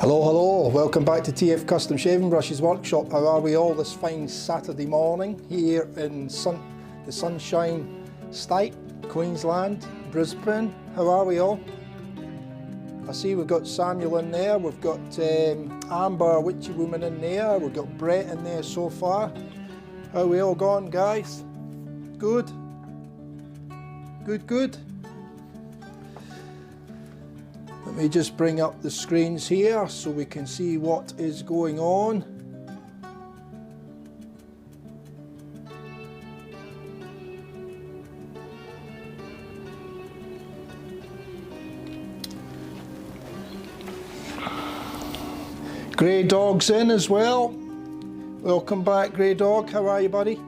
Hello, hello, welcome back to TF Custom Shaving Brushes Workshop. How are we all this fine Saturday morning here in the Sunshine State, Queensland, Brisbane? How are we all? I see we've got Samuel in there, we've got Amber, Witchy Woman in there, we've got Brett in there so far. How are we all going, guys? Good? Good, good? Let me just bring up the screens here so we can see what is going on. Grey Dog's in as well. Welcome back, Grey Dog. How are you, buddy?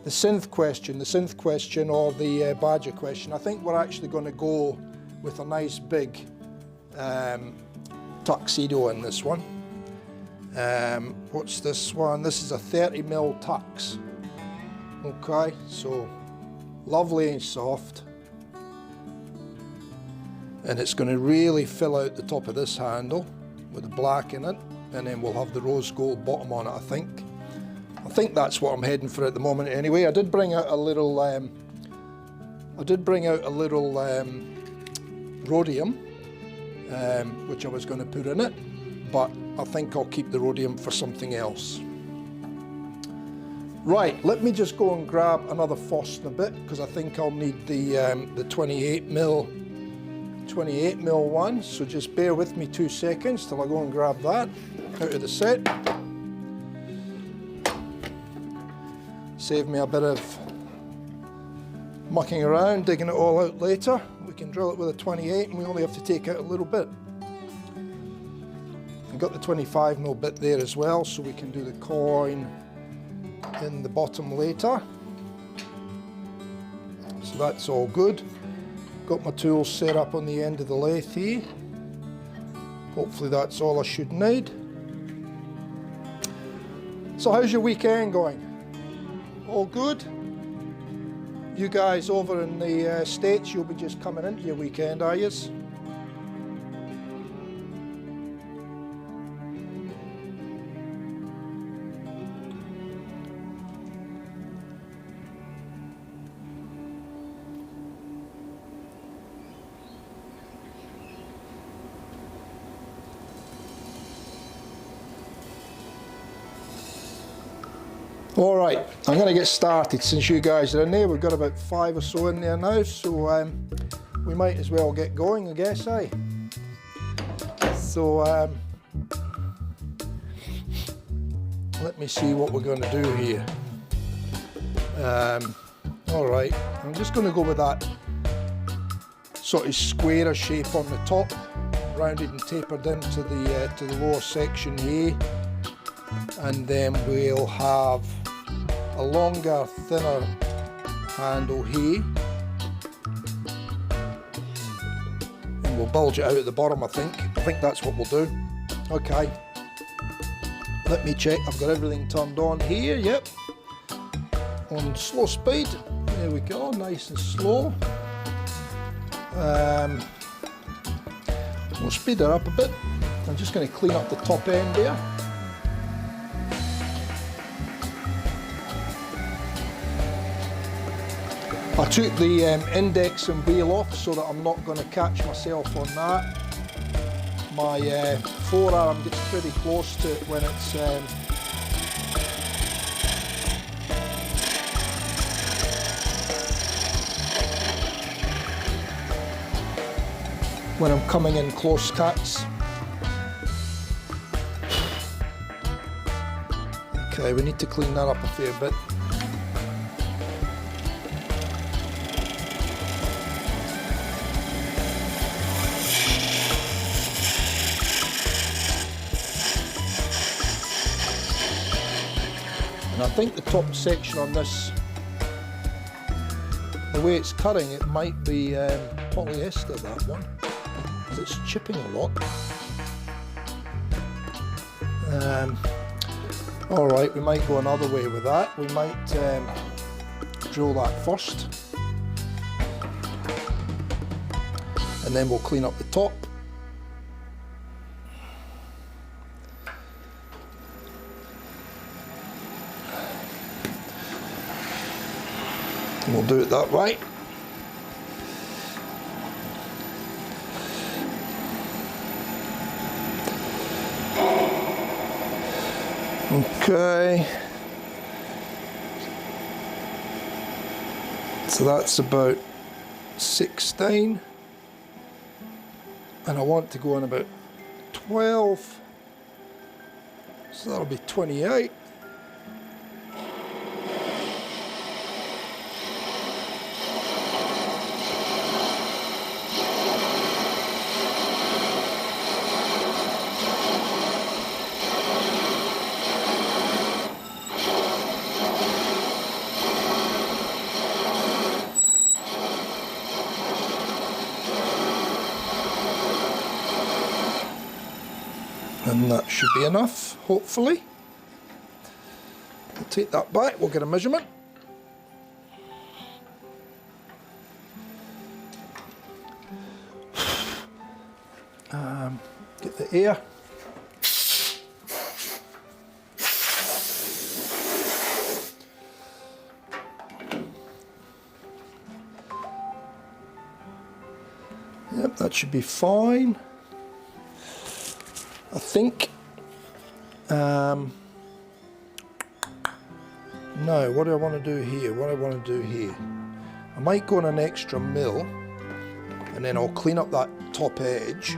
The synth question or the badger question. I think we're actually going to go with a nice big tuxedo in this one. What's this one? This is a 30mm tux. Okay, so lovely and soft. And it's going to really fill out the top of this handle with the black in it, and then we'll have the rose gold bottom on it, I think. I think that's what I'm heading for at the moment anyway. I did bring out a little rhodium, which I was going to put in it, but I think I'll keep the rhodium for something else. Right, let me just go and grab another Frost in a bit, because I think I'll need the 28mm one, so just bear with me 2 seconds till I go and grab that out of the set. Save me a bit of mucking around, digging it all out later. We can drill it with a 28 and we only have to take out a little bit. I've got the 25mm bit there as well, so we can do the coin in the bottom later. So that's all good. Got my tools set up on the end of the lathe here. Hopefully that's all I should need. So how's your weekend going? All good? You guys over in the States, you'll be just coming into your weekend, are yous? All right, I'm going to get started since you guys are in there. We've got about 5 or so in there now, so we might as well get going, I guess, eh? So let me see what we're going to do here. All right, I'm just going to go with that sort of squarer shape on the top, rounded and tapered into the lower section here, and then we'll have a longer, thinner handle here, and we'll bulge it out at the bottom. I think that's what we'll do. Okay, let me check. I've got everything turned on here. Yep, on slow speed. There we go, nice and slow. We'll speed it up a bit. I'm just going to clean up the top end there. I took the index and wheel off so that I'm not going to catch myself on that. My forearm gets pretty close to it when it's when I'm coming in close cuts. Okay, we need to clean that up a fair bit. And I think the top section on this, the way it's cutting, it might be polyester, that one, because it's chipping a lot. All right, we might go another way with that. We might drill that first. and then we'll clean up the top. And we'll do it that way. Okay. So that's about 16. And I want to go on about 12. So that'll be 28. And that should be enough, hopefully. We'll take that back, we'll get a measurement. Get the air. Yep, that should be fine. I think. No, what do I want to do here? What do I want to do here? I might go on an extra mil, and then I'll clean up that top edge.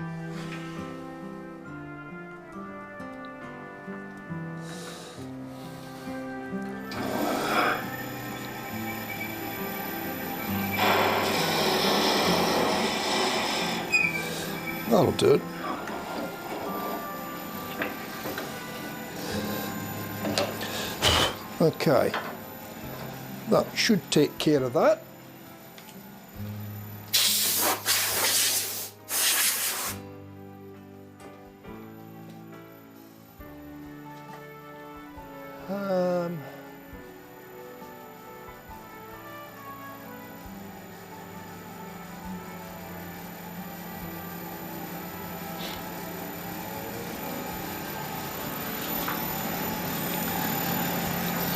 That'll do it. Okay, that should take care of that.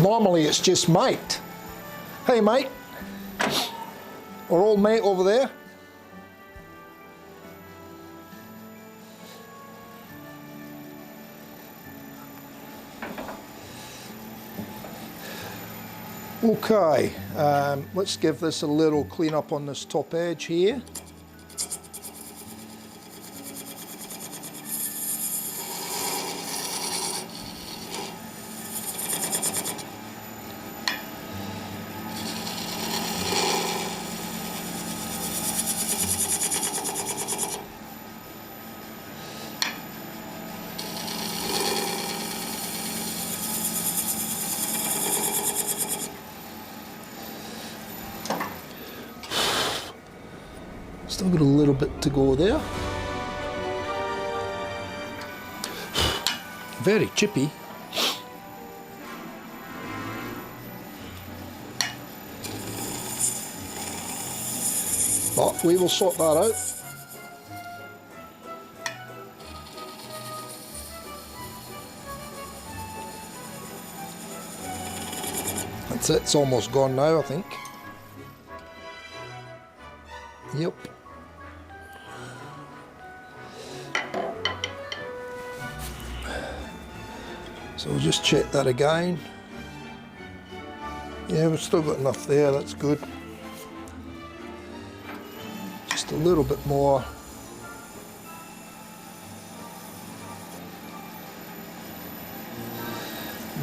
Normally it's just mate. Hey mate, or old mate over there. Okay, let's give this a little clean up on this top edge here. Still got a little bit to go there. Very chippy. But we will sort that out. That's it, it's almost gone now, I think. Yep. So we'll just check that again. Yeah, we've still got enough there, that's good. Just a little bit more.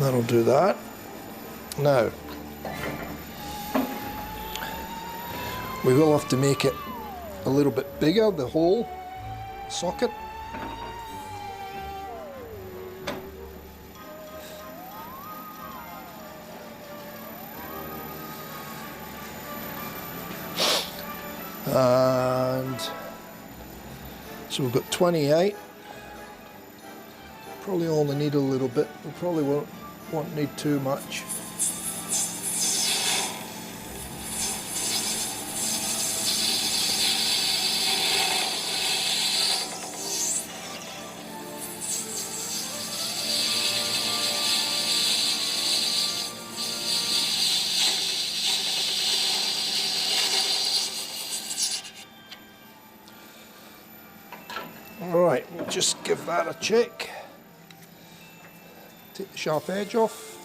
That'll do that. Now, we will have to make it a little bit bigger, the hole, socket. And so we've got 28. Probably only need a little bit. We probably won't need too much. just give that a check. Take the sharp edge off.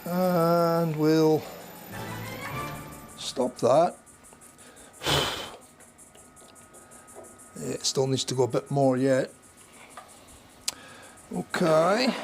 And we'll stop that. It still needs to go a bit more yet. Okay.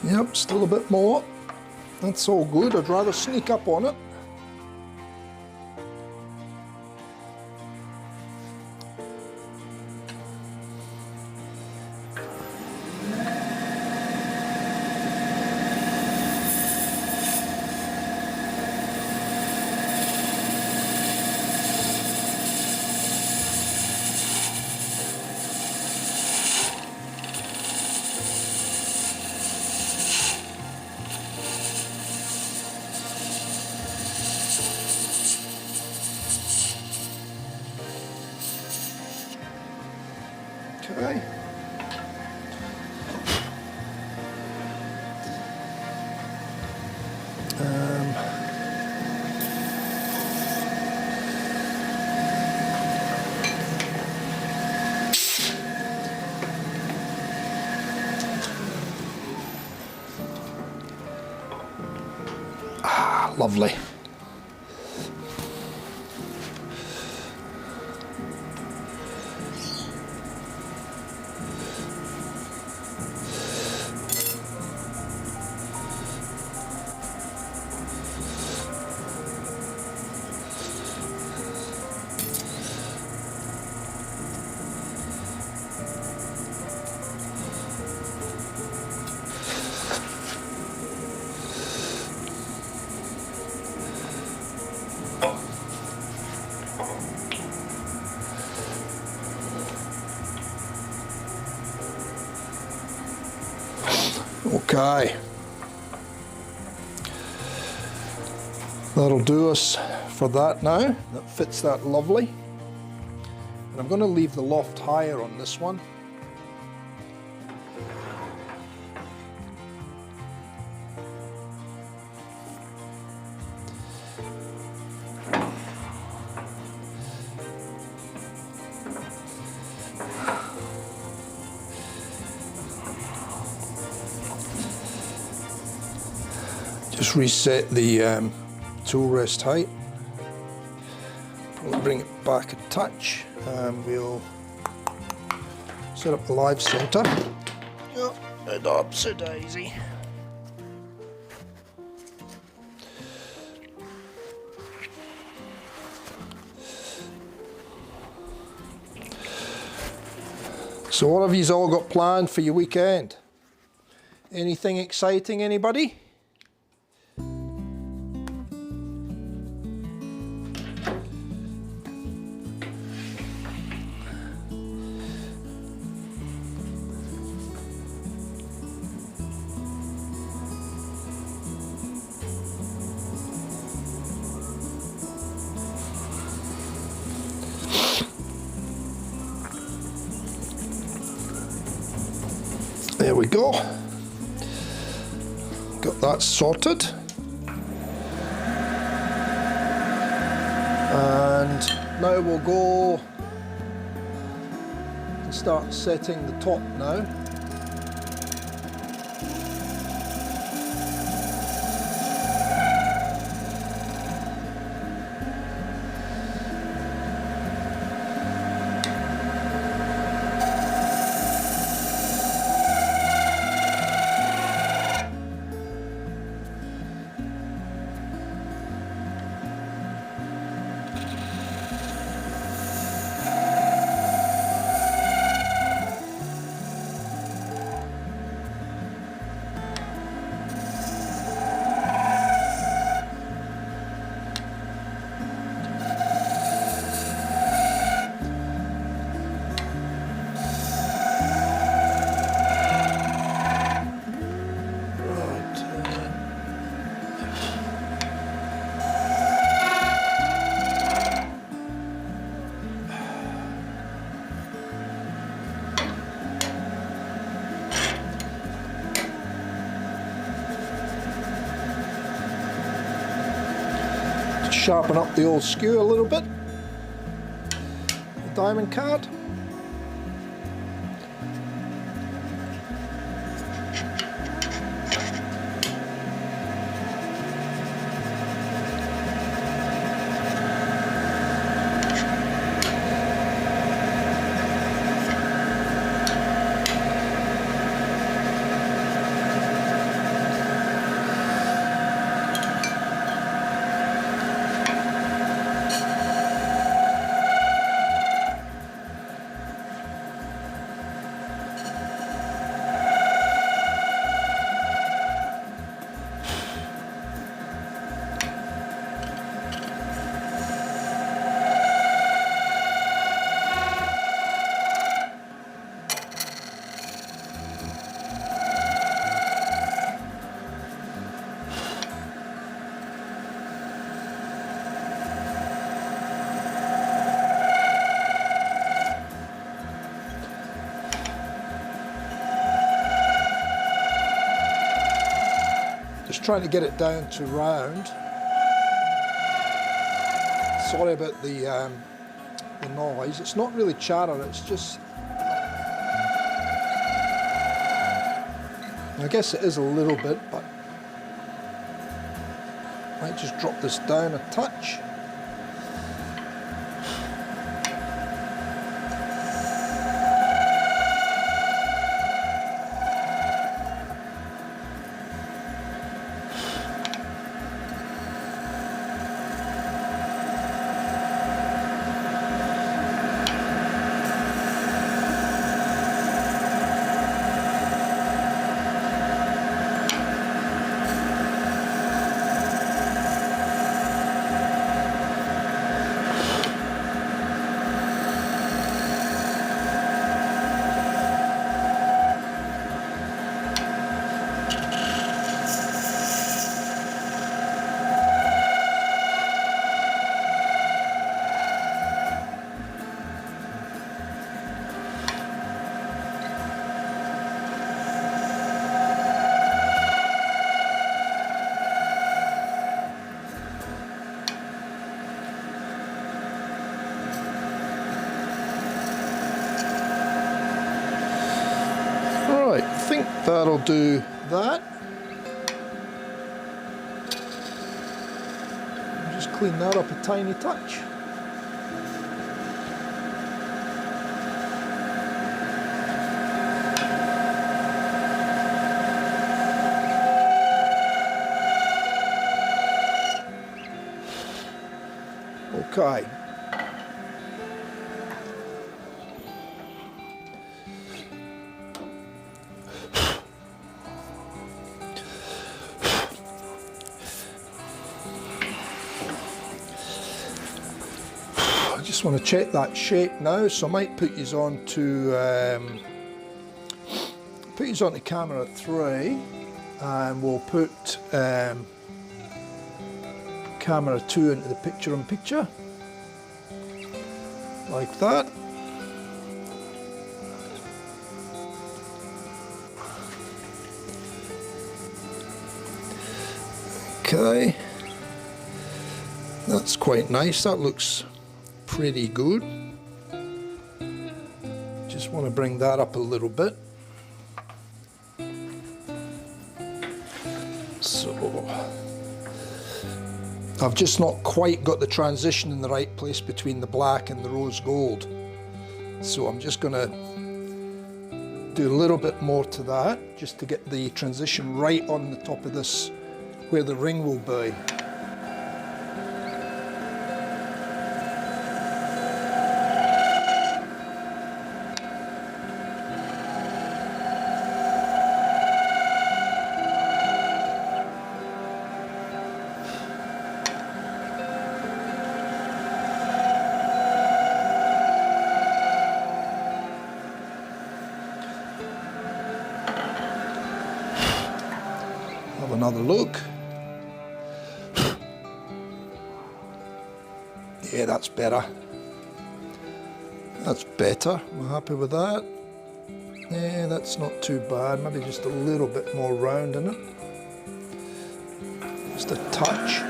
Yep, still a bit more. That's all good. I'd rather sneak up on it. Okay. Lovely. Okay, that'll do us for that now. That fits that lovely. And I'm going to leave the loft higher on this one. Just reset the tool rest height. Probably bring it back a touch, and we'll set up the live center. Oh, and upside daisy. So what have you all got planned for your weekend? Anything exciting, anybody? There we go. Got that sorted. And now we'll go and start setting the top now. sharpen up the old skewer a little bit. The diamond card. Just trying to get it down to round. Sorry about the noise. It's not really chatter, it's just... I guess it is a little bit, but I might just drop this down a touch. Right, I think that'll do that. Just clean that up a tiny touch. Okay. I just want to check that shape now, so I might put yous on to camera 3, and we'll put camera 2 into the picture-in-picture, like that. Okay, that's quite nice. That looks pretty good. Just want to bring that up a little bit. So I've just not quite got the transition in the right place between the black and the rose gold. So I'm just going to do a little bit more to that, just to get the transition right on the top of this, where the ring will be. Have another look. Yeah, that's better. That's better. I'm happy with that. Yeah, that's not too bad. Maybe just a little bit more round in it. Just a touch.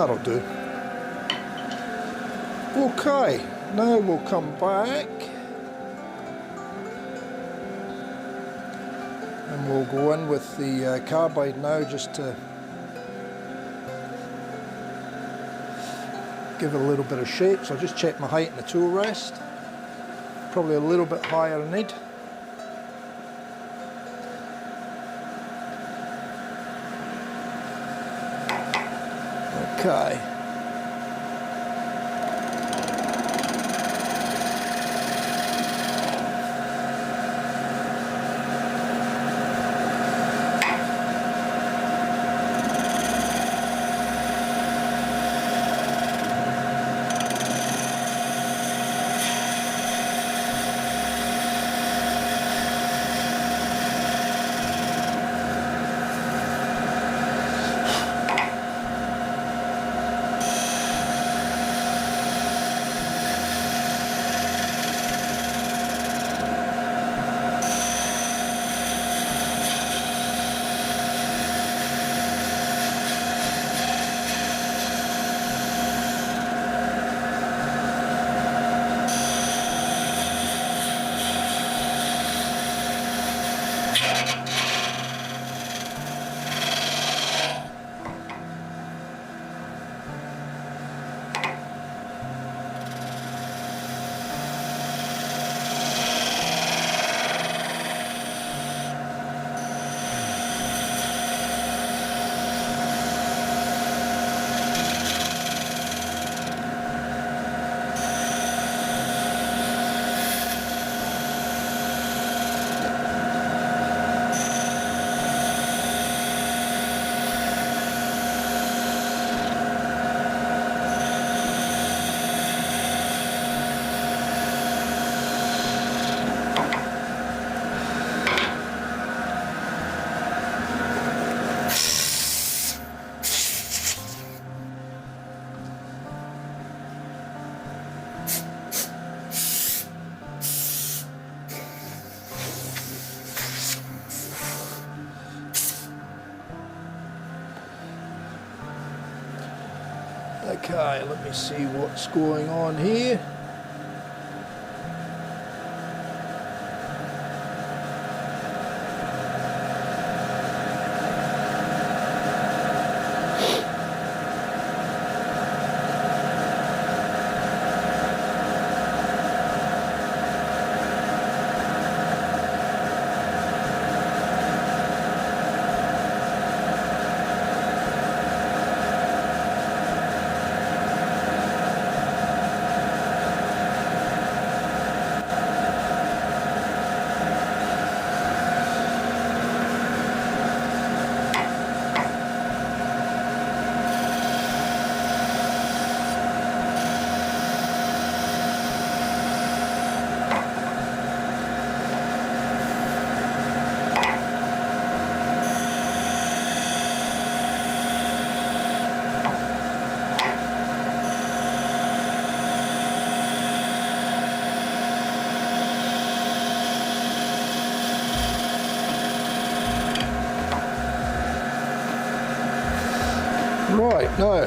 That'll do. Okay, now we'll come back and we'll go in with the carbide now, just to give it a little bit of shape. So I'll just check my height in the tool rest. Probably a little bit higher than need. Okay. Okay, let me see what's going on here. Right, now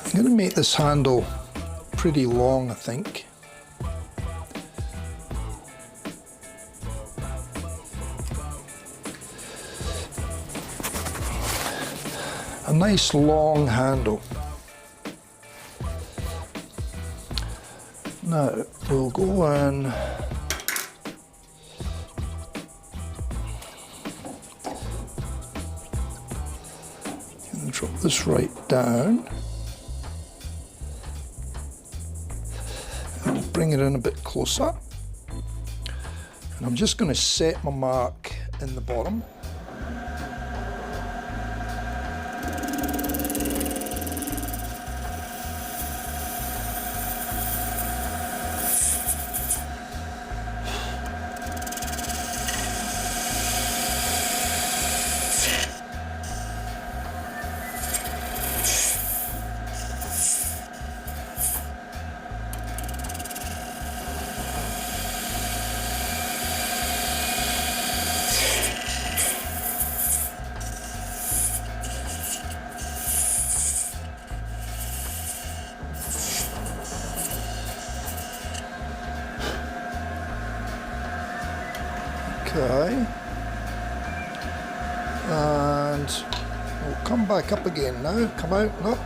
I'm going to make this handle pretty long, I think. A nice long handle. Now we'll go in and drop this right down and bring it in a bit closer, and I'm just going to set my mark in the bottom. Okay. And we'll come back up again now. Come out, no.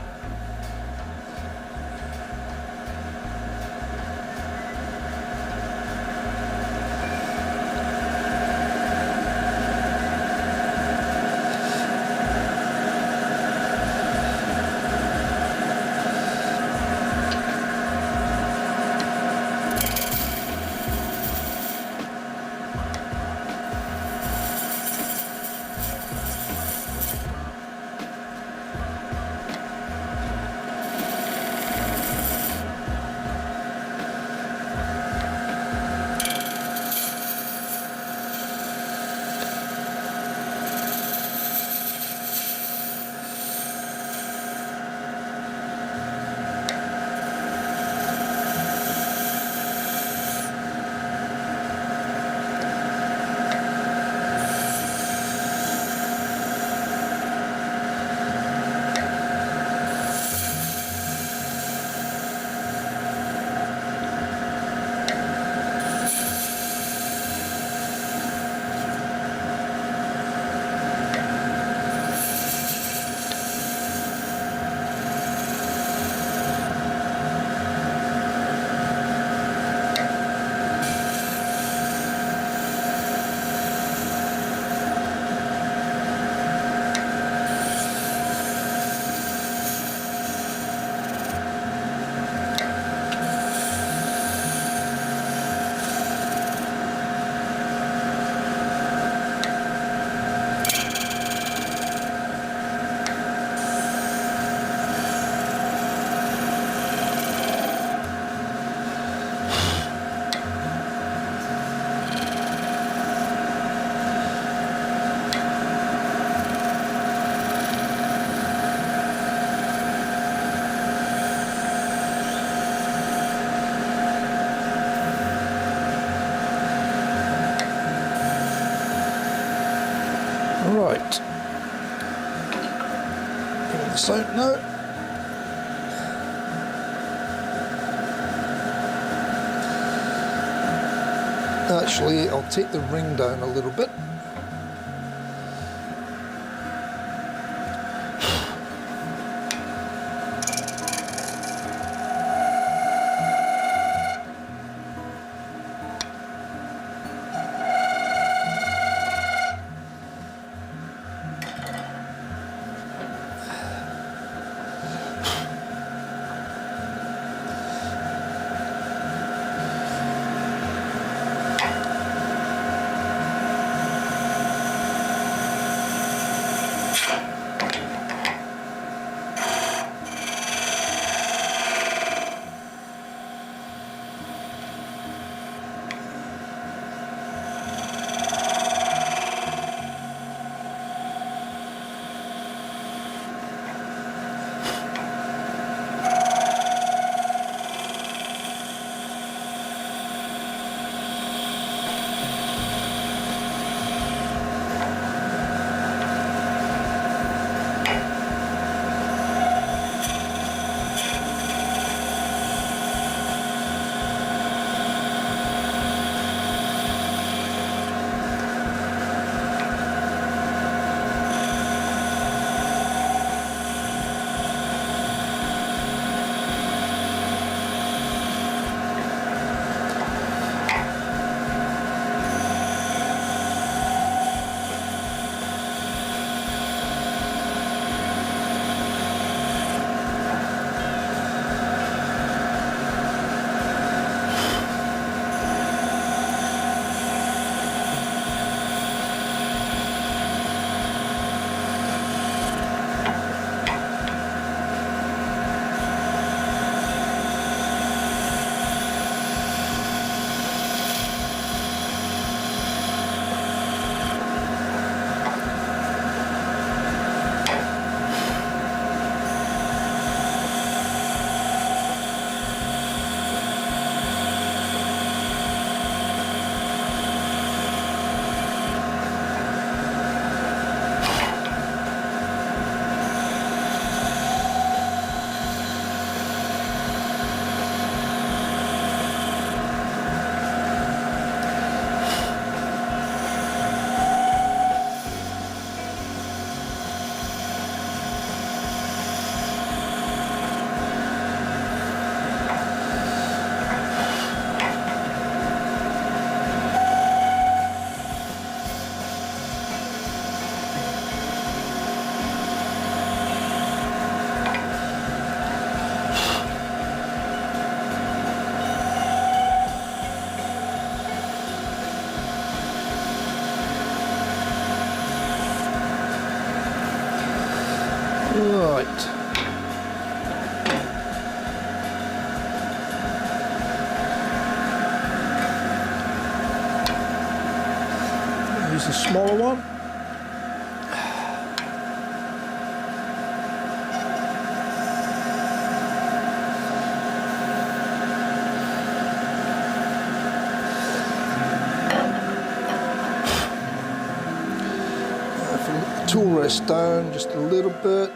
Right, pull this out now. Actually, I'll take the ring down a little bit. Right. Use the smaller one. Tool rest down just a little bit.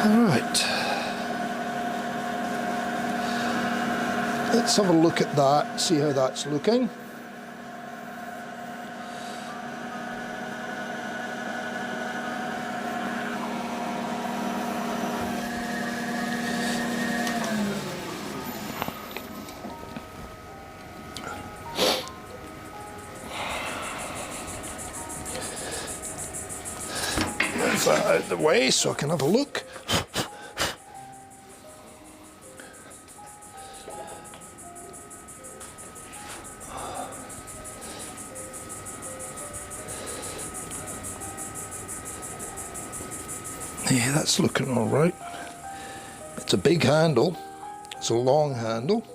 Alright, let's have a look at that, see how that's looking. Move that out of the way so I can have a look. Yeah, that's looking all right. It's a big handle. It's a long handle.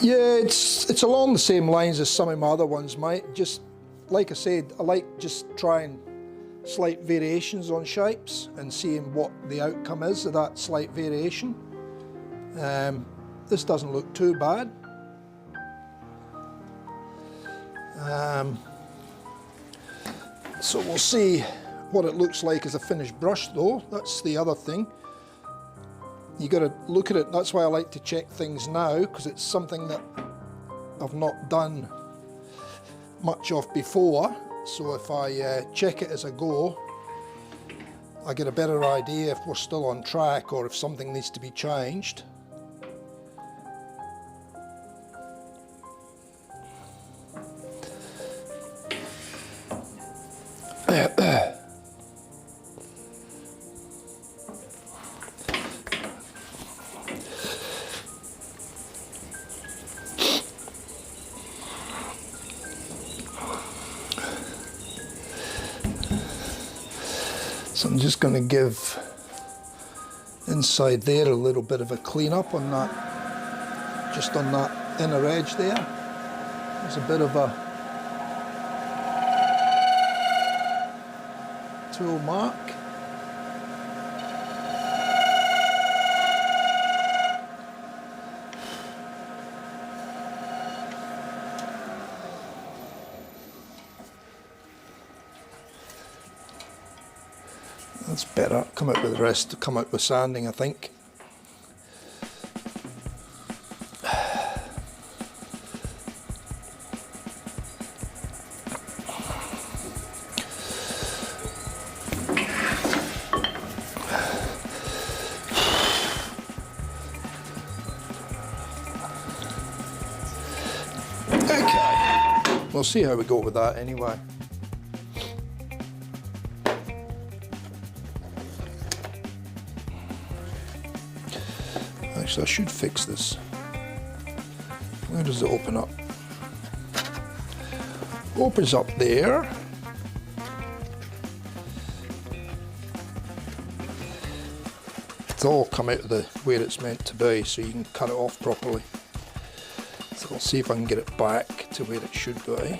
Yeah, it's along the same lines as some of my other ones, mate. Just like I said, I like just trying slight variations on shapes and seeing what the outcome is of that slight variation. This doesn't look too bad. So we'll see what it looks like as a finished brush though. That's the other thing. You got to look at it. That's why I like to check things now, because it's something that I've not done much of before. So if I check it as I go, I get a better idea if we're still on track or if something needs to be changed. So I'm just going to give inside there a little bit of a clean up on that, just on that inner edge there. There's a bit of a tool mark. That's better. Come out with the rest, come out with sanding, I think. Okay, we'll see how we go with that anyway. Actually, I should fix this. Where does it open up? Opens up there. It's all come out of the where it's meant to be, so you can cut it off properly. So I'll see if I can get it back to where it should be.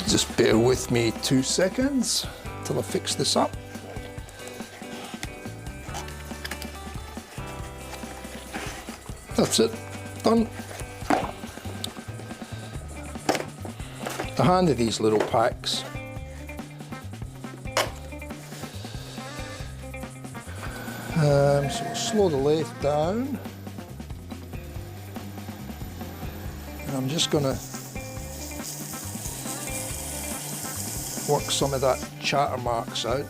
Just bear with me 2 seconds till I fix this up. That's it, done. The hand of these little packs. So we'll slow the lathe down. And I'm just going to work some of that chatter marks out.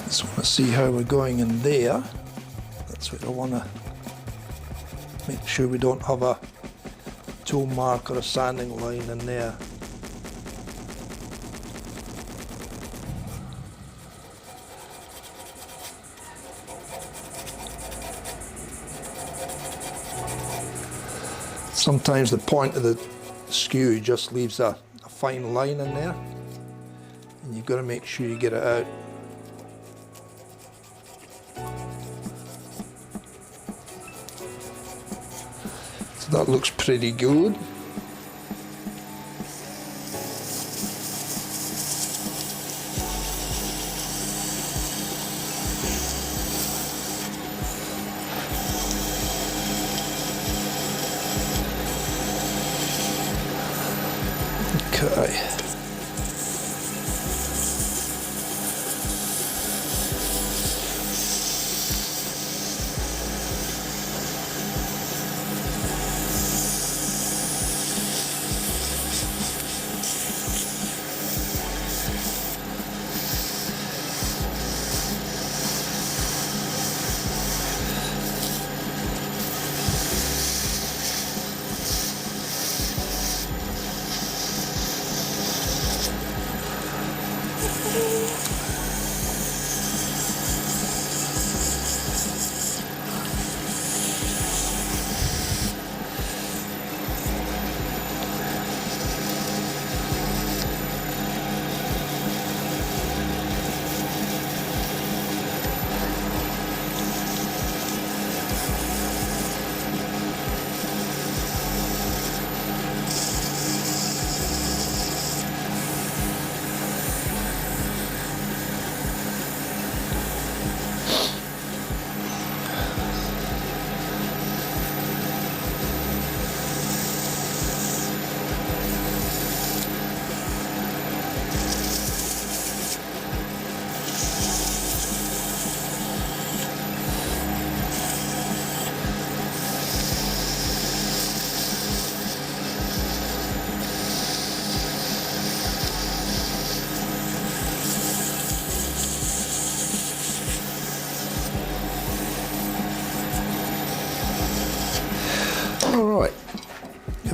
Just want to see how we're going in there. That's what I want to make sure we don't have a tool mark or a sanding line in there. Sometimes the point of the skew just leaves a fine line in there, and you've got to make sure you get it out. So that looks pretty good. Okay.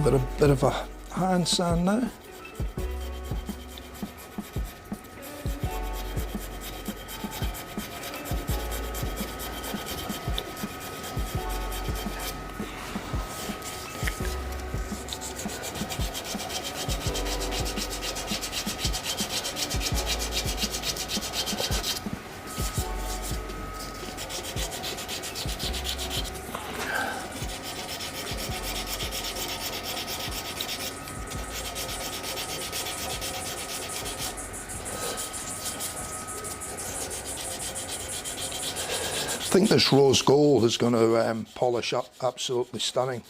give it a bit of a hand sand now. I think this rose gold is going to polish up absolutely stunning.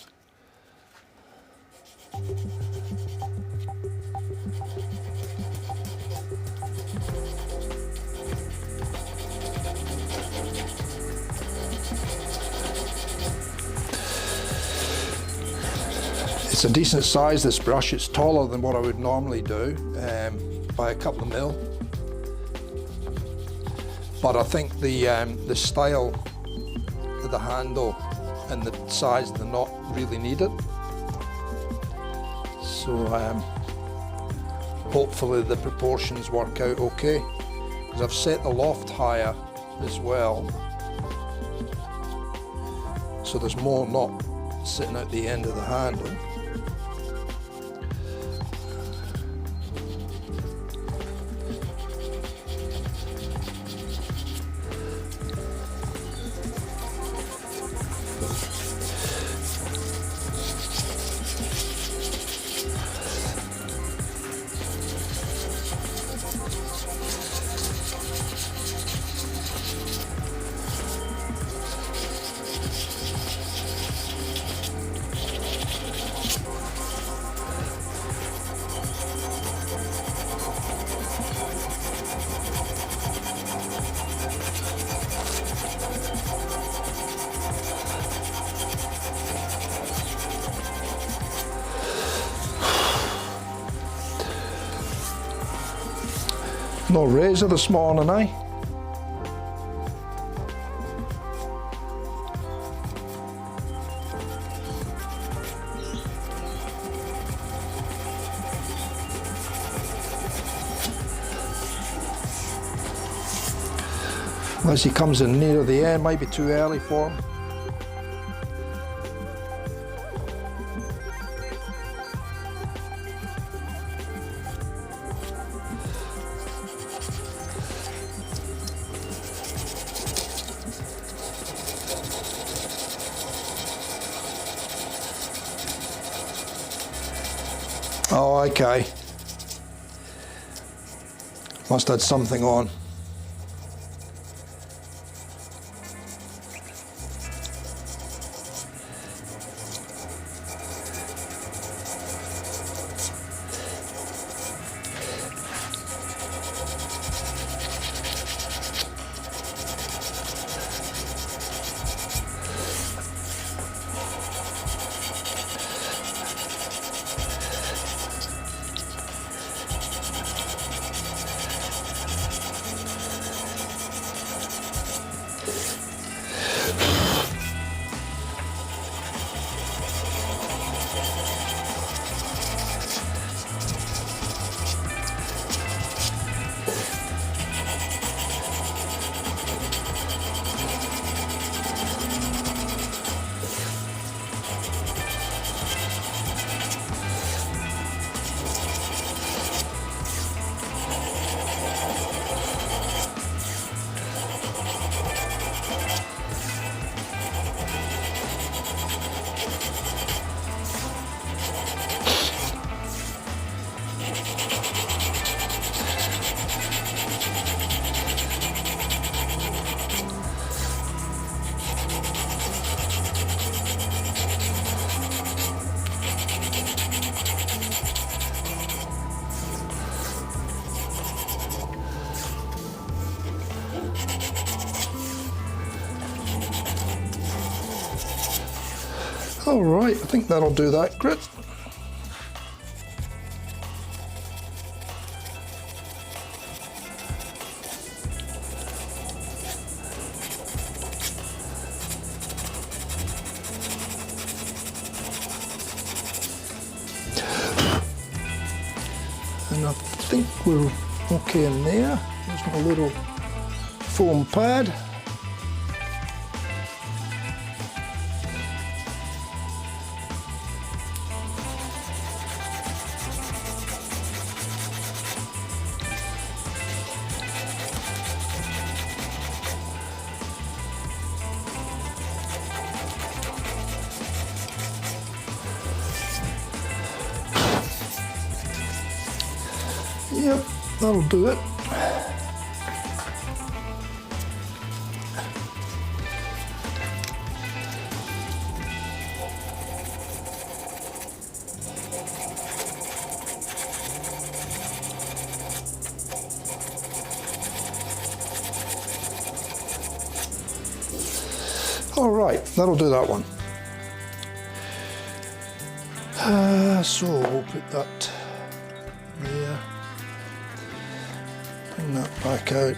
It's a decent size, this brush. It's taller than what I would normally do, by a couple of mil. But I think the style of the handle and the size of the knot really need it. So hopefully the proportions work out okay, because I've set the loft higher as well, so there's more knot sitting at the end of the handle. No razor this morning, eh? Unless he comes in near the end, might be too early for him. Oh, okay. Must have had something on. All right, I think that'll do that grit. and I think we're okay in there. There's my little foam pad. Yep, that'll do it. All right, that'll do that one. So we'll put that there. Bring that back out.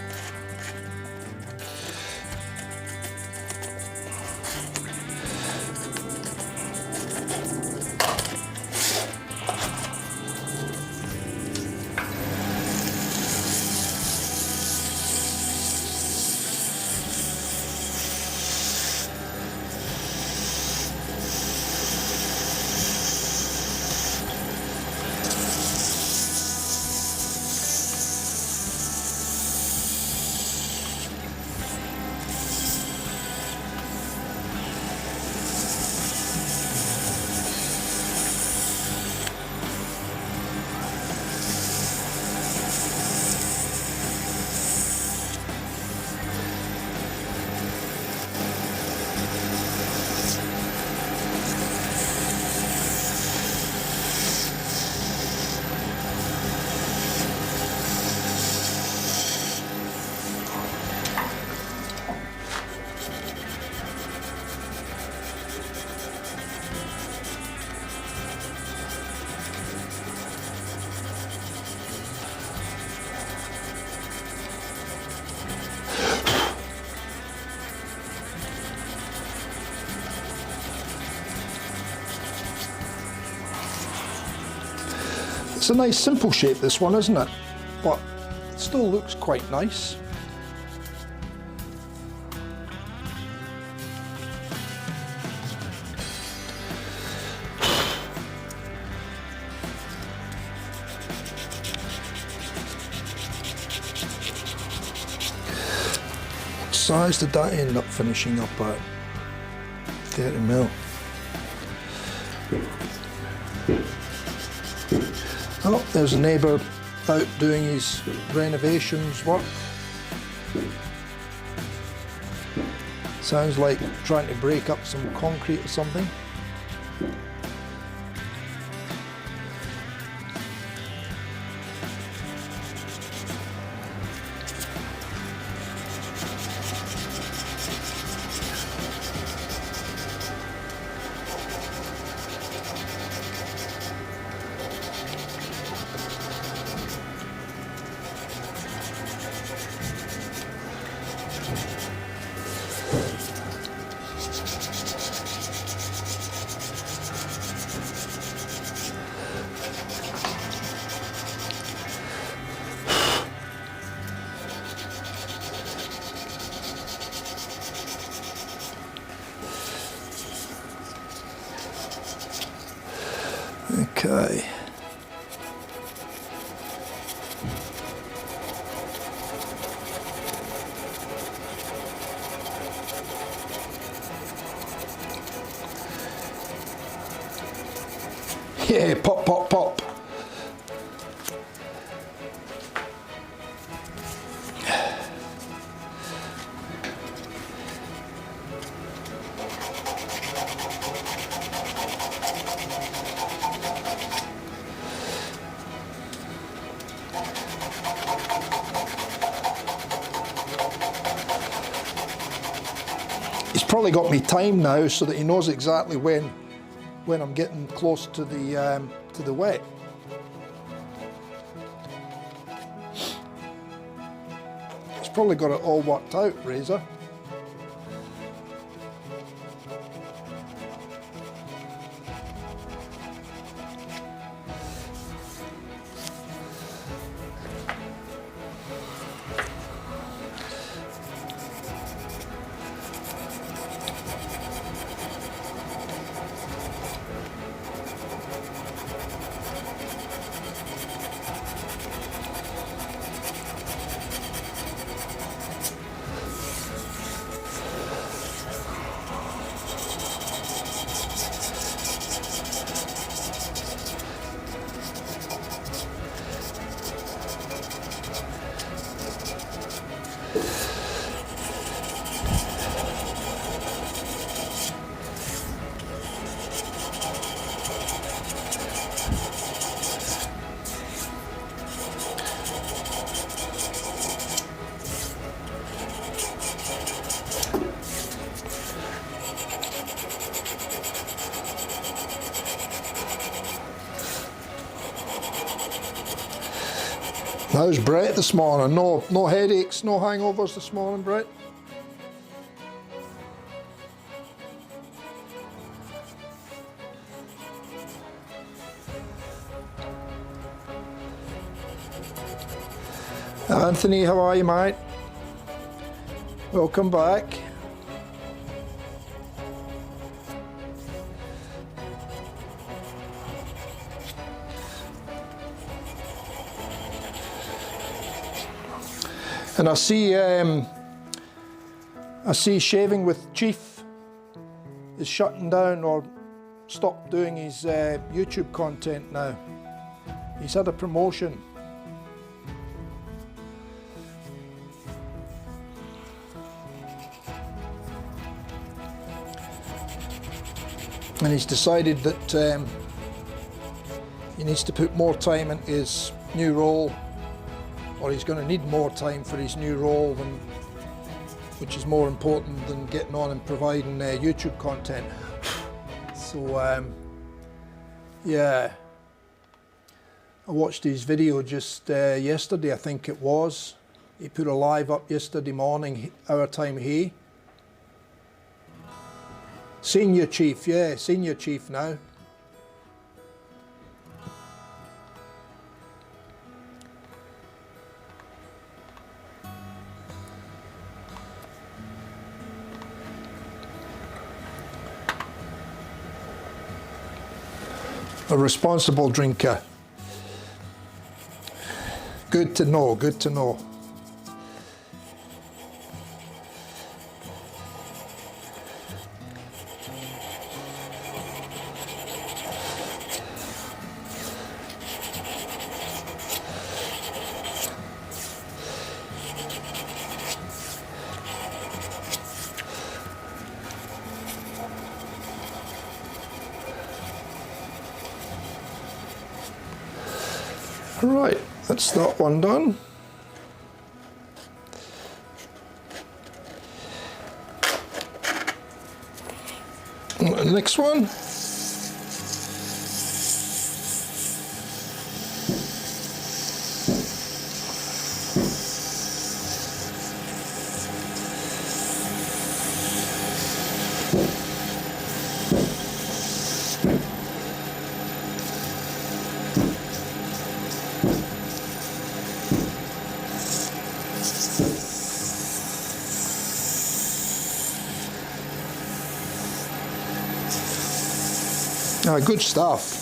It's a nice simple shape, this one, isn't it? But it still looks quite nice. What size did that end up finishing up at? 30 mil. Oh, there's a neighbour out doing his renovations work. Sounds like trying to break up some concrete or something. Okay. Yeah, pop, pop, pop. He's probably got me timed now so that he knows exactly when I'm getting close to the wet. He's probably got it all worked out, Razor. How's Brett this morning? No headaches, no hangovers this morning, Brett? Anthony, how are you, mate? Welcome back. And I see Shaving with Chief is shutting down or stopped doing his YouTube content now. He's had a promotion. And he's decided that he needs to put more time into his new role, or he's going to need more time for his new role, which is more important than getting on and providing YouTube content. So yeah, I watched his video just yesterday, I think it was. He put a live up yesterday morning, our time here. Senior Chief, yeah, Senior Chief now. A responsible drinker. Good to know, good to know. Right, that's that one done. And the next one. Good stuff.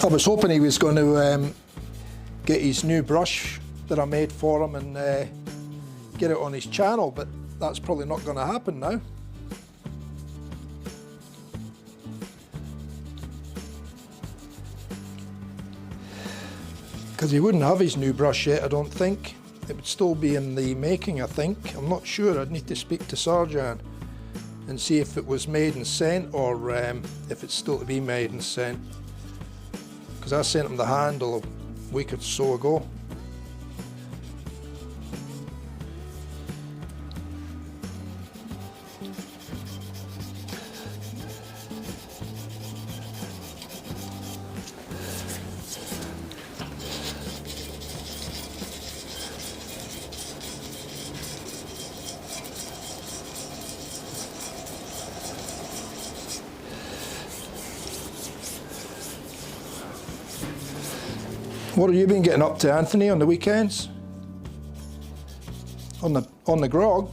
I was hoping he was going to get his new brush that I made for him and get it on his channel, but that's probably not going to happen now. Because he wouldn't have his new brush yet, I don't think. It would still be in the making, I think. I'm not sure, I'd need to speak to Sarjan. and see if it was made and sent, or if it's still to be made and sent, because I sent him the handle a week or so ago. What have you been getting up to, Anthony, on the weekends? On the grog?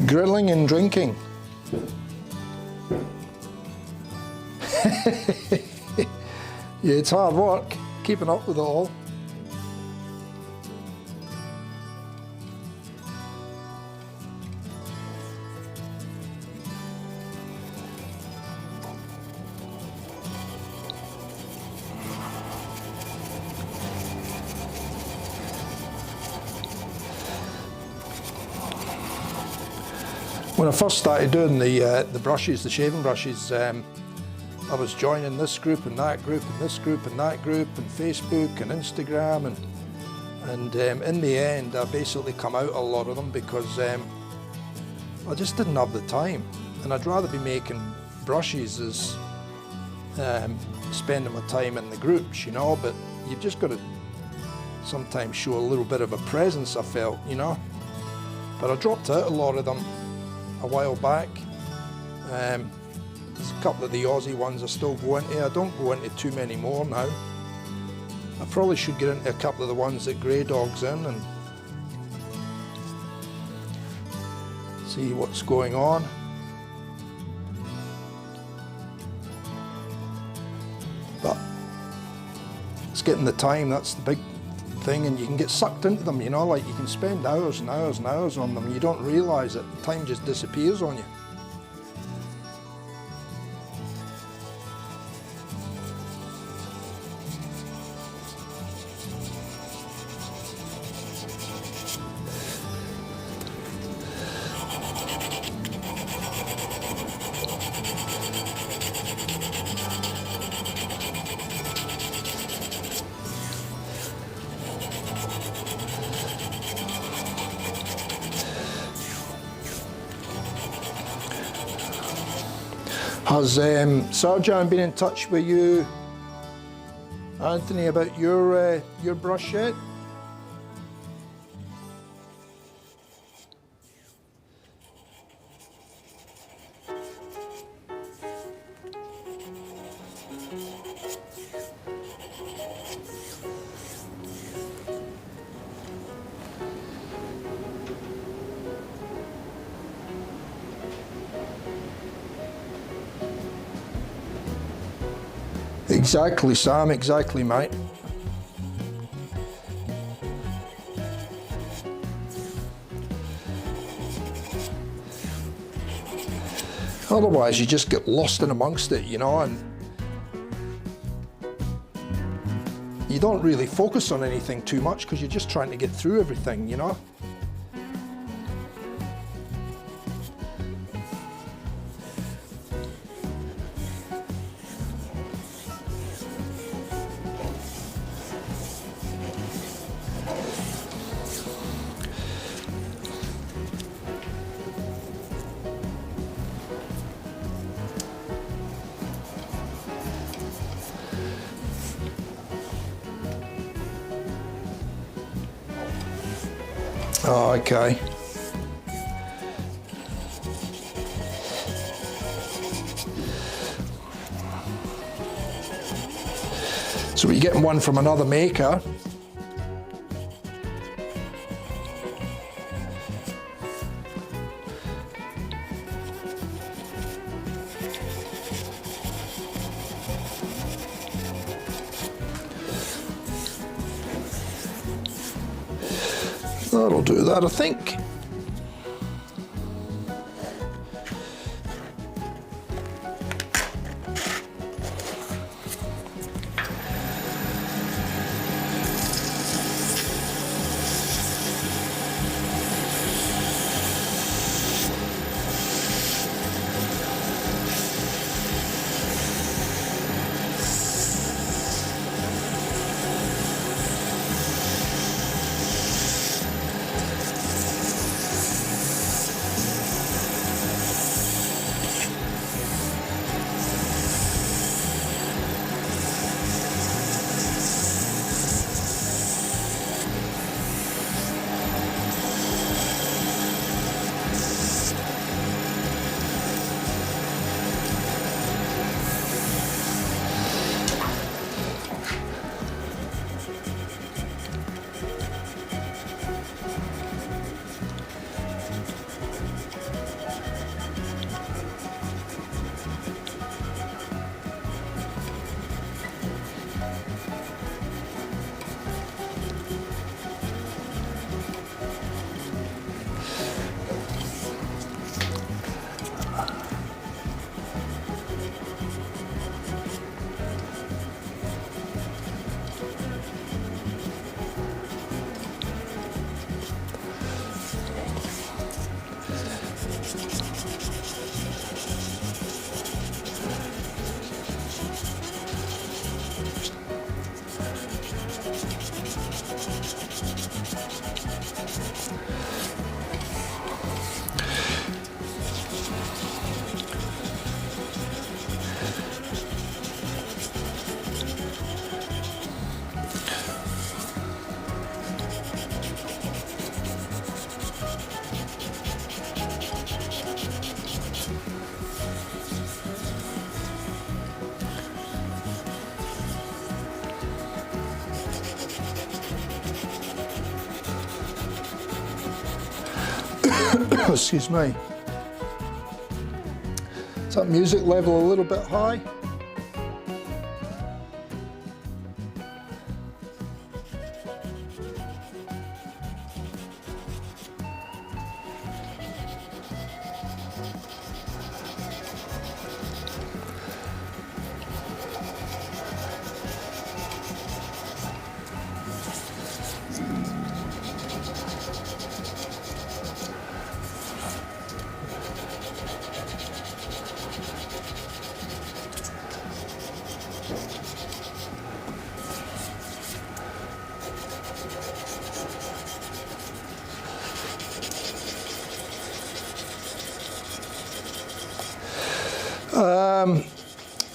Grilling and drinking. Yeah, it's hard work keeping up with it all. When I first started doing the brushes, the shaving brushes, I was joining this group and that group and this group and that group and Facebook and Instagram, and in the end I basically come out a lot of them because I just didn't have the time, and I'd rather be making brushes as spending my time in the groups, you know. But you've just got to sometimes show a little bit of a presence, I felt, you know. But I dropped out a lot of them a while back. There's a couple of the Aussie ones I still go into. I don't go into too many more now. I probably should get into a couple of the ones that Grey Dog's in and see what's going on. But it's getting the time, that's the big thing, and you can get sucked into them, you know, like you can spend hours and hours and hours on them. You don't realise it, time just disappears on you. Has Sarjan been in touch with you, Anthony, about your brush yet? Exactly, Sam, exactly, mate. Otherwise you just get lost in amongst it, you know, and you don't really focus on anything too much because you're just trying to get through everything, you know. Oh, okay. So you're getting one from another maker. That'll do that, I think. Excuse me. Is that music level a little bit high?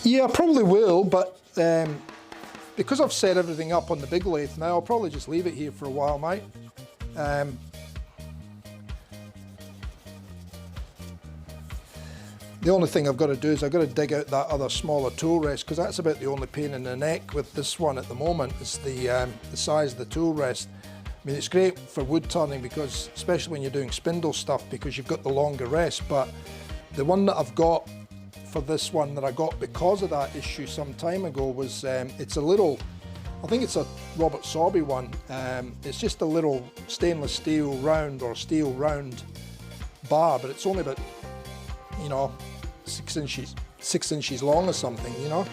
Yeah, I probably will, but because I've set everything up on the big lathe now, I'll probably just leave it here for a while, mate. The only thing I've got to do is I've got to dig out that other smaller tool rest, because that's about the only pain in the neck with this one at the moment, is the size of the tool rest. I mean, it's great for wood turning, because especially when you're doing spindle stuff, because you've got the longer rest, but the one that I've got for this one that I got because of that issue some time ago was, it's a little, I think it's a Robert Sorby one, it's just a little stainless steel round or steel round bar, but it's only about, you know, 6 inches long or something, you know.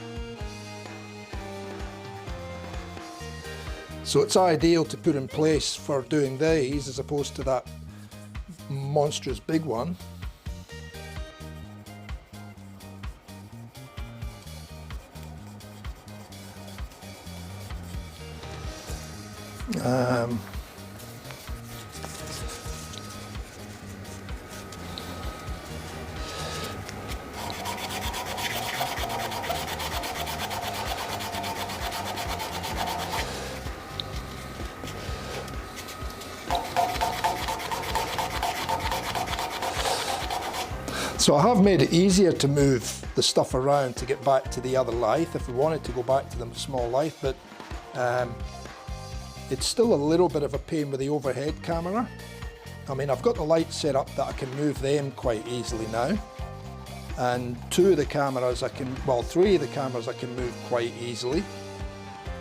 So it's ideal to put in place for doing these as opposed to that monstrous big one. So I have made it easier to move the stuff around to get back to the other lathe if we wanted to go back to the small lathe, but it's still a little bit of a pain with the overhead camera. I mean, I've got the lights set up that I can move them quite easily now. And two of the cameras I can, well, three of the cameras I can move quite easily.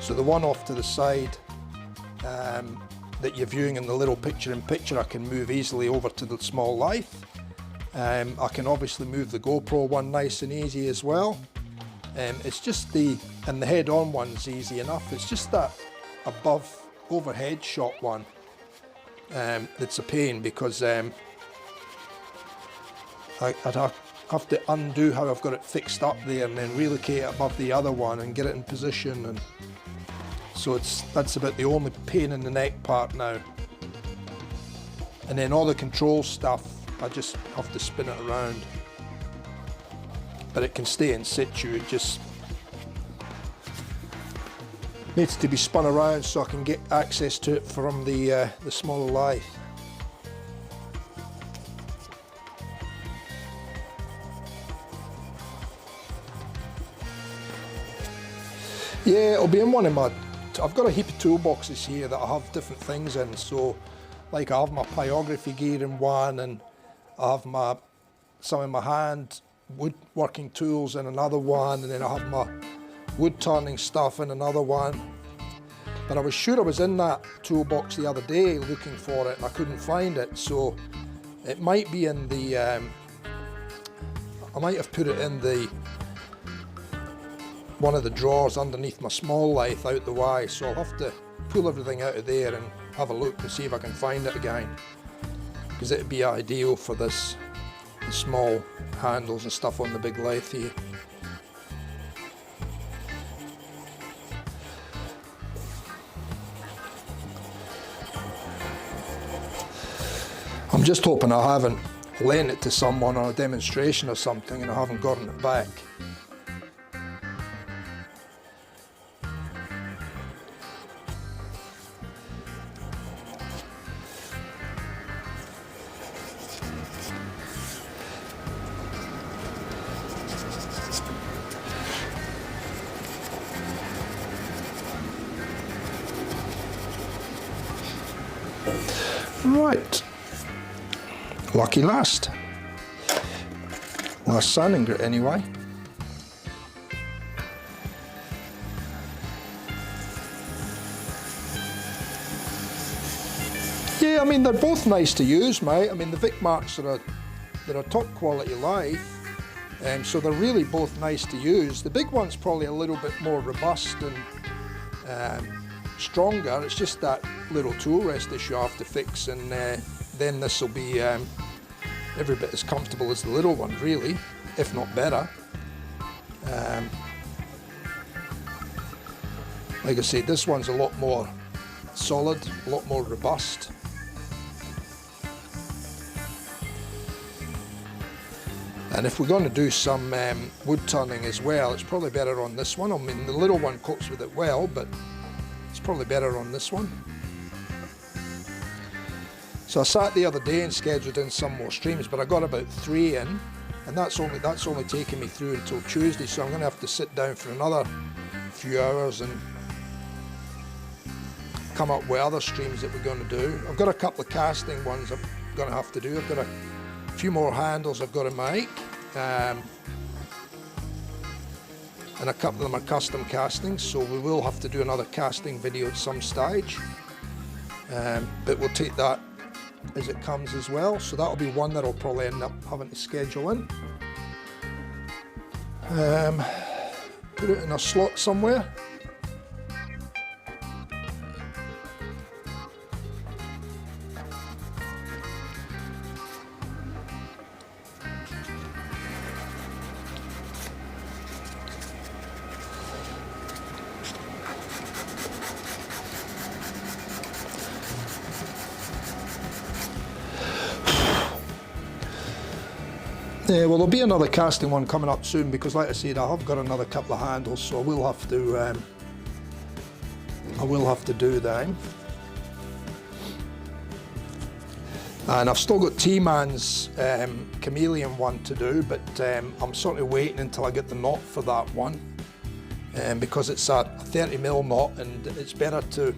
So the one off to the side that you're viewing in the little picture-in-picture, I can move easily over to the small lathe. I can obviously move the GoPro one nice and easy as well. It's just and the head-on one's easy enough. It's just that above overhead shot one that's a pain, because I'd have to undo how I've got it fixed up there and then relocate it above the other one and get it in position, and so that's about the only pain in the neck part now. And then all the control stuff, I just have to spin it around, but it can stay in situ. It just needs to be spun around so I can get access to it from the smaller lathe. Yeah, it'll be in one of my, I've got a heap of toolboxes here that I have different things in. So like I have my pyrography gear in one, and I have some of my hand woodworking tools in another one, and then I have my wood turning stuff in another one. But I was sure I was in that toolbox the other day looking for it and I couldn't find it, so it might be in the, I might have put it in the one of the drawers underneath my small lathe out the way, so I'll have to pull everything out of there and have a look and see if I can find it again, because it'd be ideal for this, the small handles and stuff on the big lathe here. I'm just hoping I haven't lent it to someone on a demonstration or something and I haven't gotten it back. Right. Lucky last sanding grit anyway. Yeah, I mean they're both nice to use, mate. I mean the Vic Marks they're a top quality lathe, so they're really both nice to use. The big one's probably a little bit more robust and stronger. It's just that little tool rest issue I have to fix, and then this will be every bit as comfortable as the little one, really, if not better. Like I said, this one's a lot more solid, a lot more robust. And if we're going to do some wood turning as well, it's probably better on this one. I mean, the little one copes with it well, but it's probably better on this one. So I sat the other day and scheduled in some more streams, but I got about 3 in, and that's only taking me through until Tuesday, so I'm going to have to sit down for another few hours and come up with other streams that we're going to do. I've got a couple of casting ones I'm going to have to do. I've got a few more handles I've got to make, and a couple of them are custom castings, so we will have to do another casting video at some stage, but we'll take that as it comes as well. So that'll be one that I'll probably end up having to schedule in. Put it in a slot somewhere. Yeah, well, there'll be another casting one coming up soon, because like I said, I have got another couple of handles, so I will have to do them. And I've still got T-Man's chameleon one to do, but I'm sort of waiting until I get the knot for that one, because it's a 30mm knot, and it's better to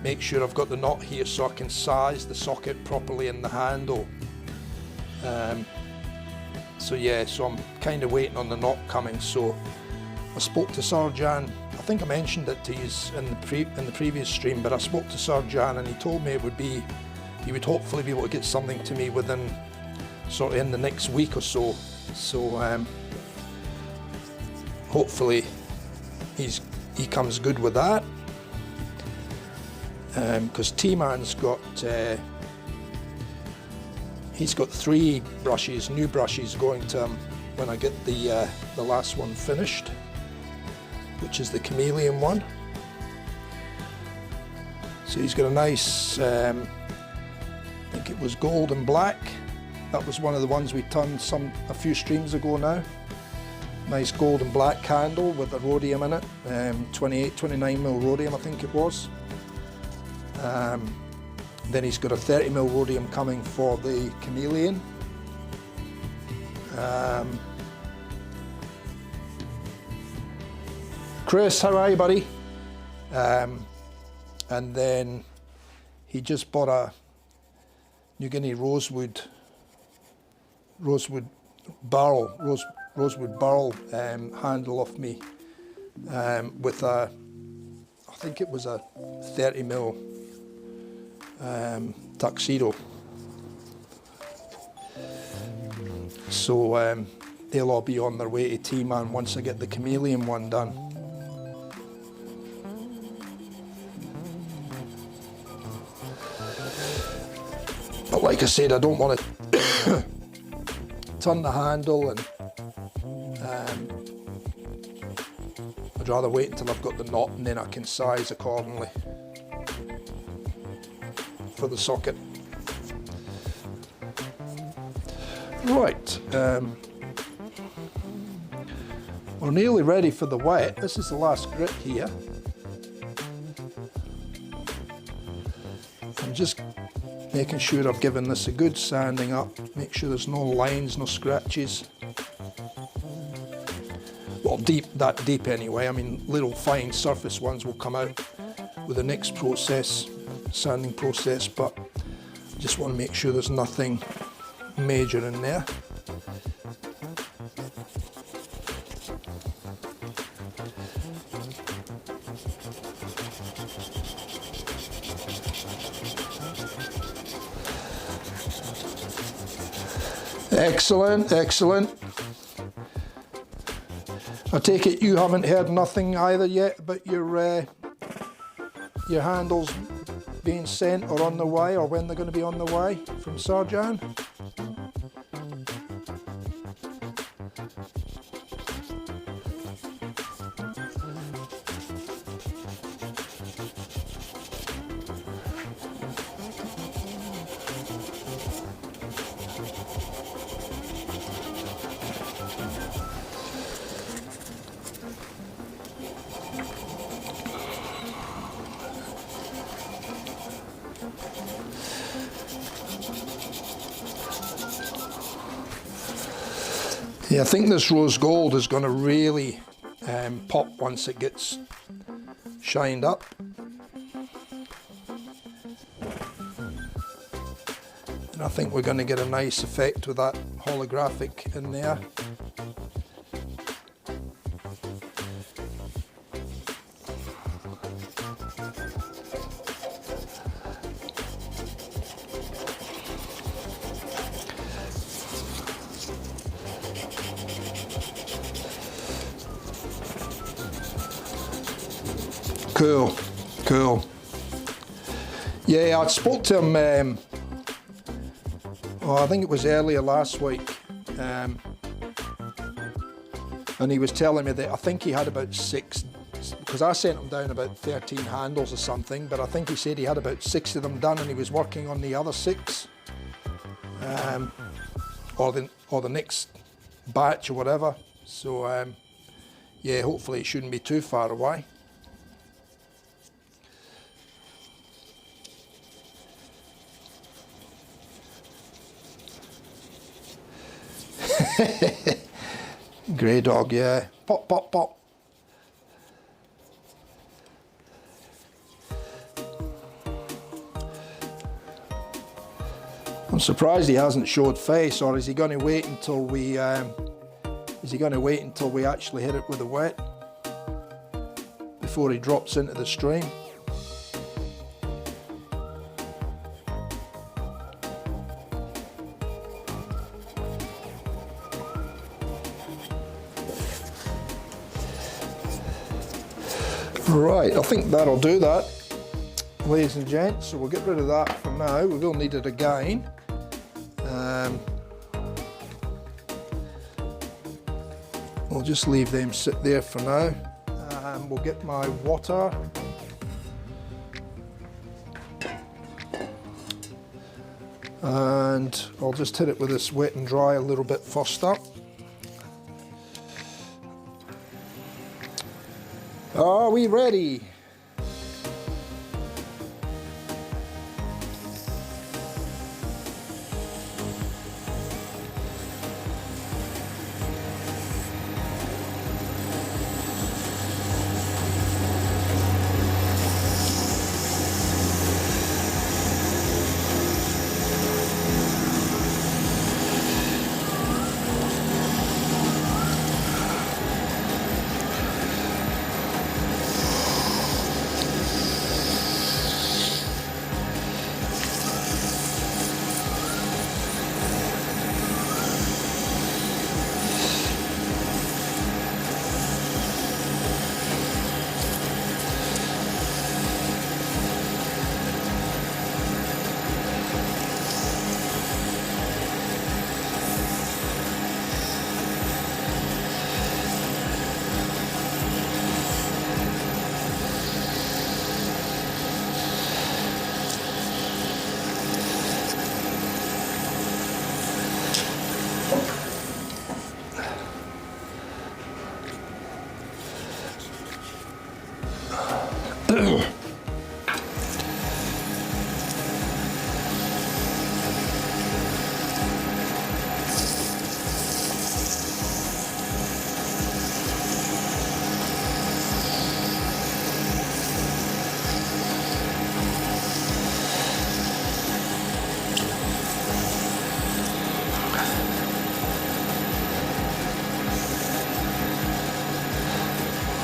make sure I've got the knot here so I can size the socket properly in the handle. So yeah, so I'm kind of waiting on the knot coming. So I spoke to Sir Jan. I think I mentioned it to you in the previous stream, but I spoke to Sir Jan and he told me it would be, he would hopefully be able to get something to me within sort of in the next week or so. So hopefully he comes good with that, because T-Man's got he's got 3 brushes, new brushes going to him when I get the last one finished, which is the chameleon one. So he's got a nice, I think it was gold and black. That was one of the ones we turned a few streams ago now. Nice gold and black handle with the rhodium in it, 29mm rhodium I think it was. Then he's got a 30mm rhodium coming for the chameleon. Chris, how are you, buddy? And then he just bought a New Guinea rosewood barrel handle off me, with a, I think it was a 30mm tuxedo. So they'll all be on their way to T-Man once I get the chameleon one done. But like I said, I don't want to turn the handle, and I'd rather wait until I've got the knot and then I can size accordingly for the socket. Right, we're nearly ready for the wet. This is the last grit here. I'm just making sure I've given this a good sanding up, make sure there's no lines, no scratches. Well, that deep anyway. I mean, little fine surface ones will come out with the next process, sanding process, but I just want to make sure there's nothing major in there. Excellent, excellent. I take it you haven't heard nothing either yet about your handles being sent or on the way, or when they're going to be on the way from Sir Jan? Yeah, I think this rose gold is going to really pop once it gets shined up. And I think we're going to get a nice effect with that holographic in there. Cool, cool. Yeah, I spoke to him, I think it was earlier last week, and he was telling me that I think he had about 6, because I sent him down about 13 handles or something, but I think he said he had about 6 of them done and he was working on the other 6, or the next batch or whatever. So yeah, hopefully it shouldn't be too far away. Grey dog, yeah. Pop, pop, pop. I'm surprised he hasn't showed face, or is he going to wait until we actually hit it with the wet before he drops into the stream? Right, I think that'll do that, ladies and gents, so we'll get rid of that for now. We will need it again. We'll just leave them sit there for now. We'll get my water. And I'll just hit it with this wet and dry a little bit first up. Are we ready?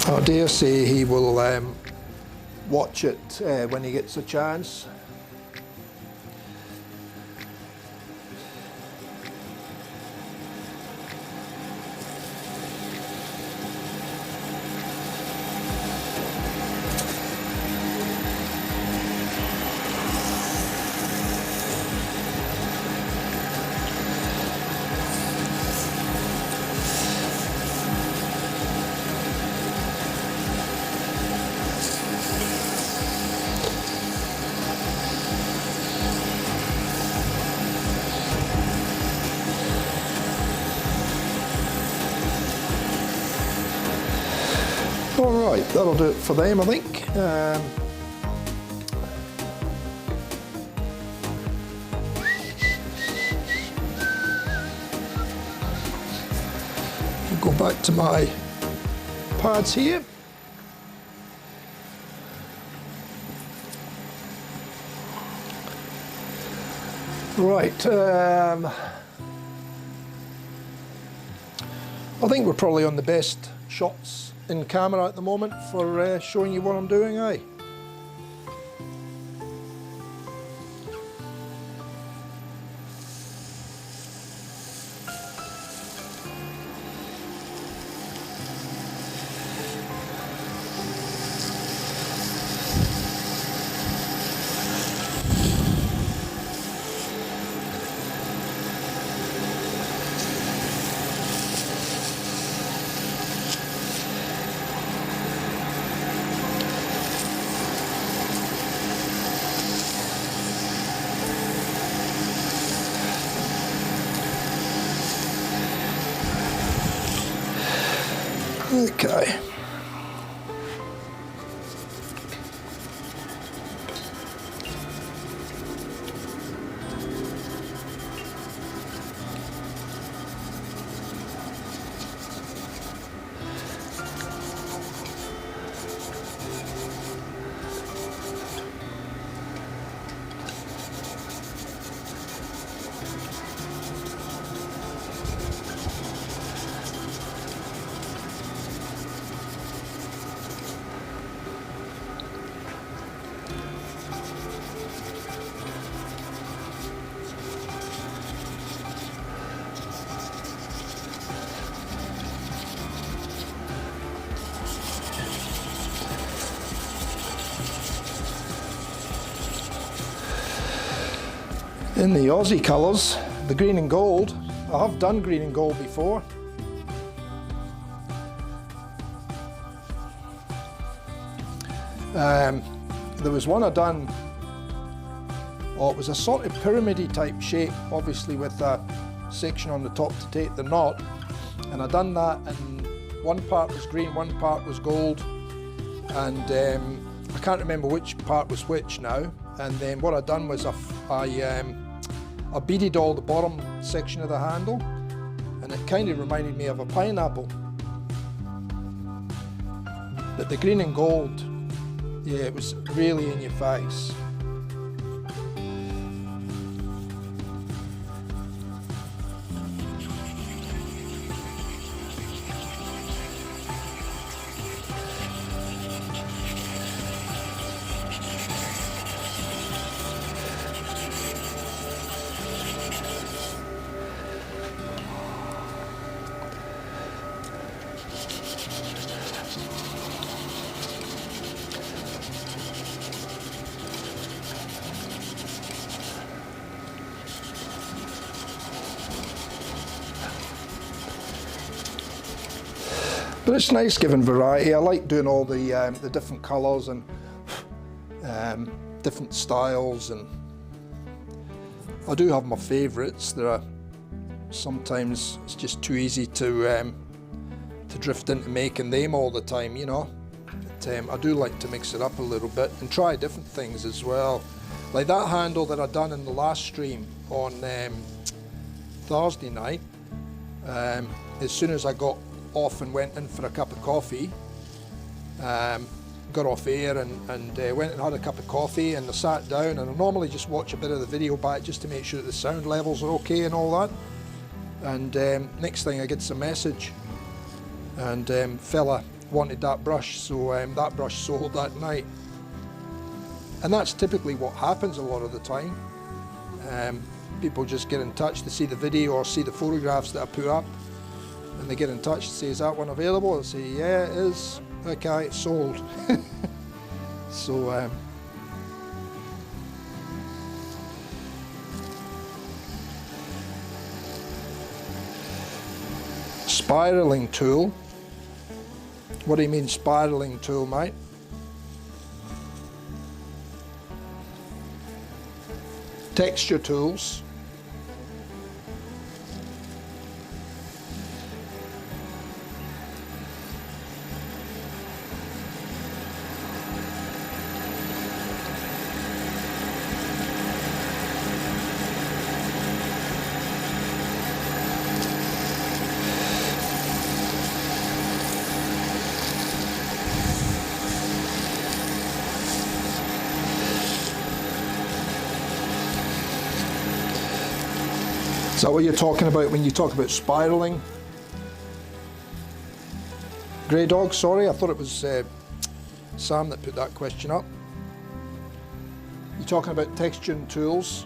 I dare say he will watch it when he gets a chance. Alright, that'll do it for them, I think. I'll go back to my pads here. Right, I think we're probably on the best shots in camera at the moment for showing you what I'm doing, eh? Okay. In the Aussie colours, the green and gold. I have done green and gold before. There was one I done, it was a sort of pyramid-y type shape, obviously with a section on the top to take the knot, and I done that, and one part was green, one part was gold, and I can't remember which part was which now. And then what I done was I beaded all the bottom section of the handle, and it kind of reminded me of a pineapple. But the green and gold, yeah, it was really in your face. But it's nice giving variety. I like doing all the different colours and different styles, and I do have my favourites. There are sometimes it's just too easy to drift into making them all the time, you know. But I do like to mix it up a little bit and try different things as well. Like that handle that I done in the last stream on Thursday night. As soon as I got off and went in for a cup of coffee, got off air and went and had a cup of coffee, and I sat down, and I normally just watch a bit of the video back just to make sure that the sound levels are okay and all that. And next thing I get some message, and fella wanted that brush, so that brush sold that night. And that's typically what happens a lot of the time. People just get in touch to see the video or see the photographs that I put up, and they get in touch and say, is that one available? I say, yeah, it is. Okay, it's sold. So spiraling tool. What do you mean spiraling tool, mate? Texture tools. Is that what you're talking about when you talk about spiraling? Grey Dog, sorry, I thought it was Sam that put that question up. You're talking about texturing tools.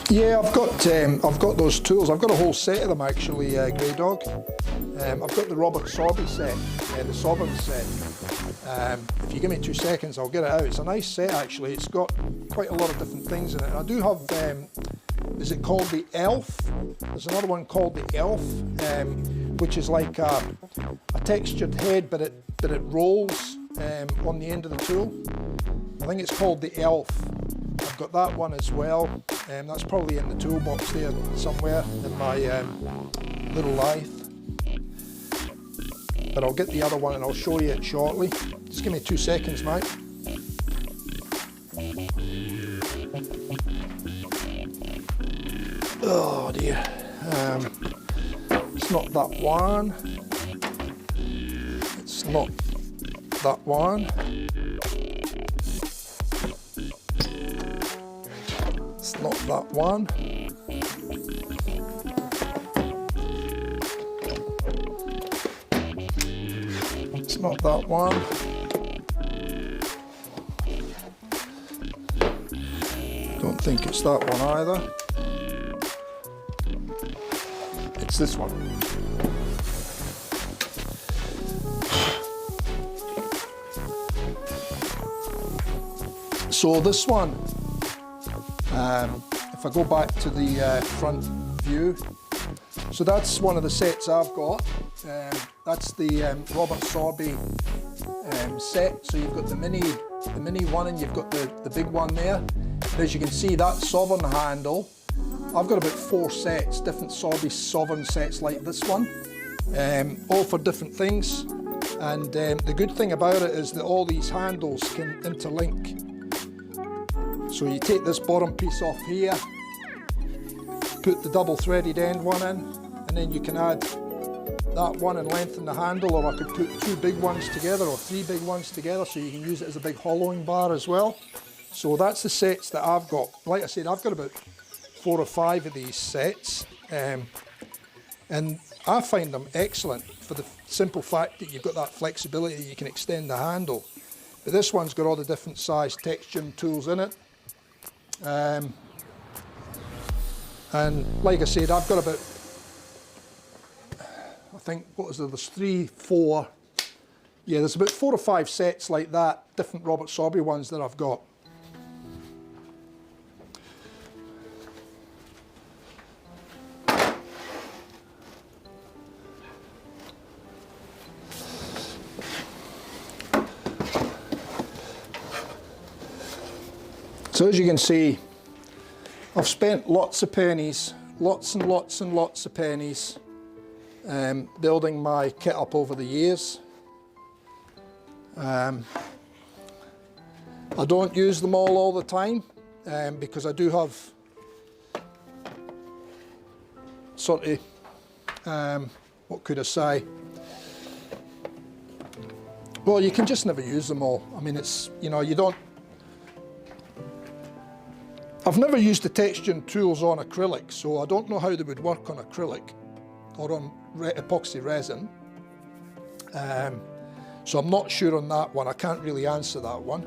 Yeah, I've got those tools. I've got a whole set of them actually, Grey Dog. I've got the Robert Sorby set, the Sovereign set. If you give me 2 seconds, I'll get it out. It's a nice set actually. It's got quite a lot of different things in it. And I do have, is it called the Elf? There's another one called the Elf, which is like a textured head, but it rolls on the end of the tool. I think it's called the Elf. I've got that one as well. That's probably in the toolbox there somewhere in my little lathe. But I'll get the other one and I'll show you it shortly. Just give me 2 seconds, mate. Oh dear. It's not that one. It's not that one. It's not that one. It's not that one. Don't think it's that one either. It's this one. So this one, if I go back to the front view, so that's one of the sets I've got. That's the Robert Sorby set. So you've got the mini one and you've got the big one there. And as you can see, that Sovereign handle, I've got about 4 sets, different Sorby Sovereign sets like this one, all for different things. And the good thing about it is that all these handles can interlink. So you take this bottom piece off here, put the double threaded end one in, and then you can add that one and lengthen the handle, or I could put 2 big ones together or 3 big ones together, so you can use it as a big hollowing bar as well. So that's the sets that I've got. Like I said, I've got about 4 or 5 of these sets, and I find them excellent for the simple fact that you've got that flexibility that you can extend the handle. But this one's got all the different size texturing tools in it. And like I said, I've got about, I think, what is there, there's 3, 4, yeah, there's about 4 or 5 sets like that, different Robert Sorby ones that I've got. So as you can see, I've spent lots of pennies, lots and lots and lots of pennies building my kit up over the years. I don't use them all the time because I do have sort of, what could I say? Well, you can just never use them all. I mean, it's, you know, you don't, I've never used the texturing tools on acrylic, so I don't know how they would work on acrylic or on epoxy resin. So I'm not sure on that one. I can't really answer that one.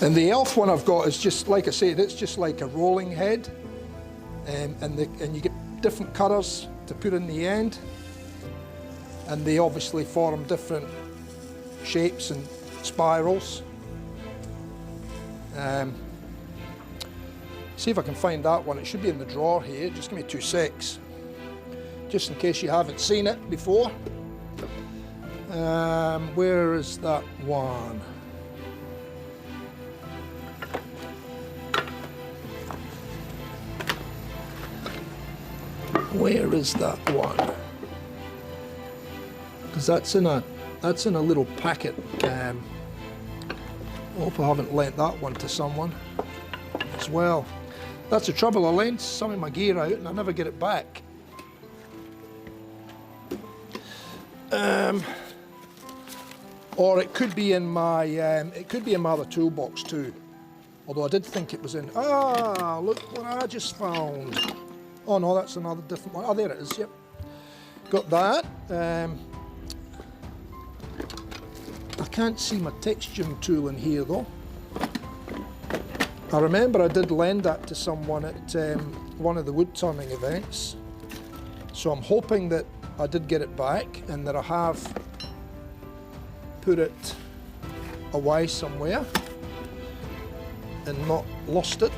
And the Elf one I've got is just, like I said, it's just like a rolling head, and you get different colours to put in the end, and they obviously form different shapes and spirals. See if I can find that one. It should be in the drawer here. Just give me 2 secs, just in case you haven't seen it before. Where is that one? Where is that one? Because that's in a little packet. I hope I haven't lent that one to someone as well. That's the trouble. I lent some of my gear out and I never get it back. Or it could be in my other toolbox too. Although I did think it was in. Ah, look what I just found. Oh no, that's another different one. Oh, there it is. Yep, got that. I can't see my texturing tool in here though. I remember I did lend that to someone at one of the wood turning events, so I'm hoping that I did get it back and that I have put it away somewhere and not lost it.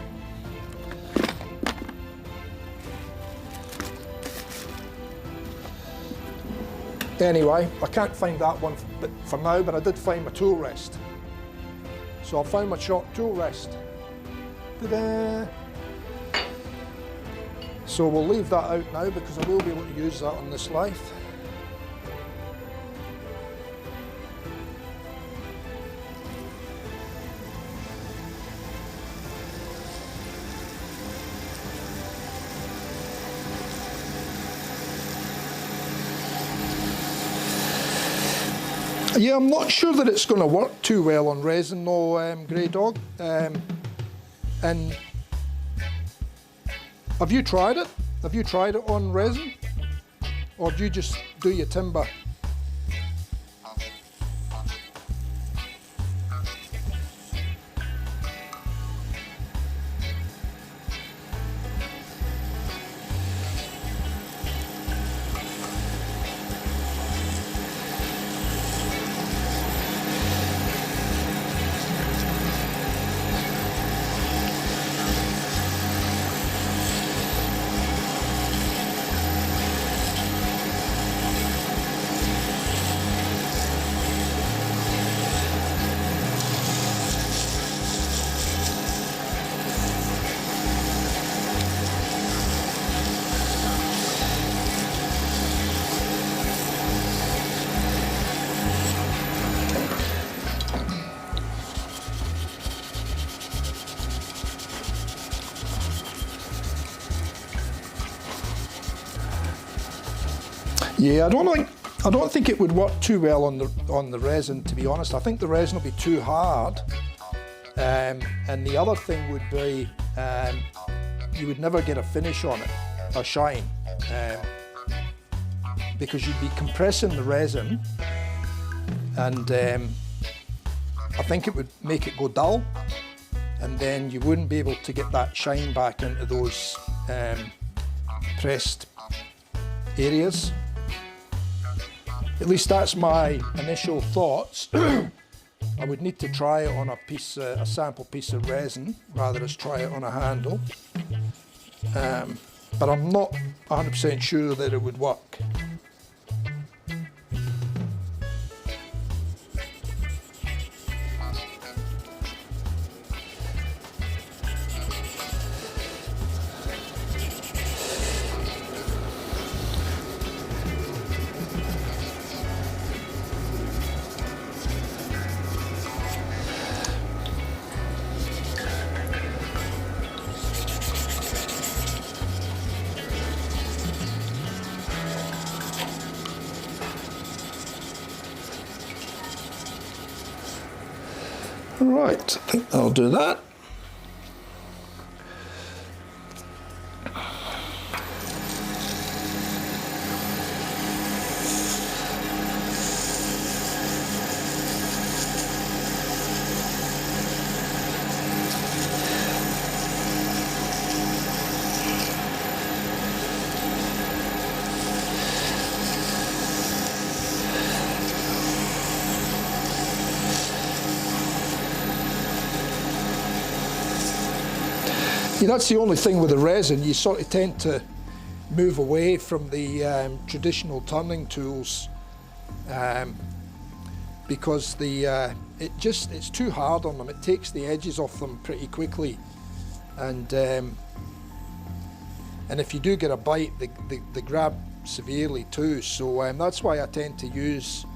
Anyway, I can't find that one for now, but I did find my tool rest. So I found my short tool rest. Ta-da! So we'll leave that out now because I will be able to use that on this lathe. Yeah, I'm not sure that it's going to work too well on resin though, Grey Dog. And have you tried it? Have you tried it on resin? Or do you just do your timber? Yeah, I don't think it would work too well on the resin, to be honest. I think the resin will be too hard. And the other thing would be you would never get a finish on it, a shine, because you'd be compressing the resin, and I think it would make it go dull, and then you wouldn't be able to get that shine back into those pressed areas. At least that's my initial thoughts. I would need to try it on a sample piece of resin rather than try it on a handle. But I'm not 100% sure that it would work. Right, I think I'll do that. Yeah, that's the only thing with the resin, you sort of tend to move away from the traditional turning tools because it's too hard on them. It takes the edges off them pretty quickly, and if you do get a bite, they grab severely too. So that's why I tend to use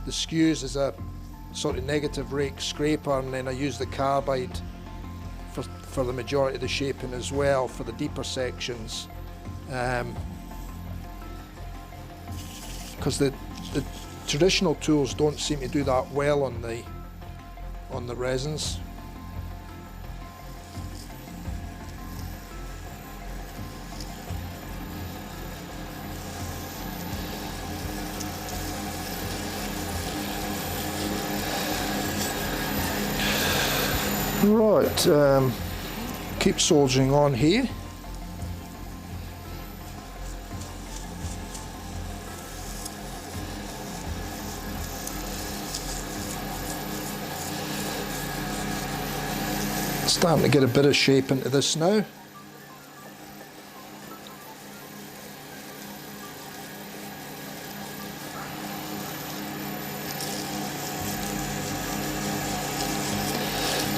the skews as a sort of negative rake scraper, and then I use the carbide for the majority of the shaping as well, for the deeper sections, because the traditional tools don't seem to do that well on the resins. Right. keep soldering on here. Starting to get a bit of shape into this now.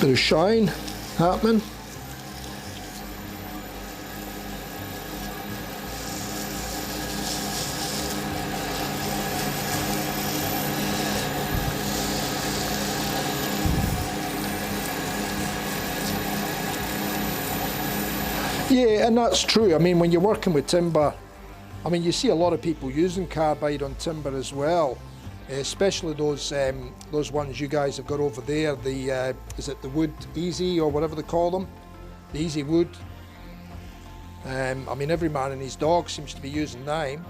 Bit of shine happening. Yeah, and that's true. I mean, when you're working with timber, I mean, you see a lot of people using carbide on timber as well, especially those ones you guys have got over there. The is it the wood easy or whatever they call them, the easy wood. I mean, every man and his dog seems to be using them.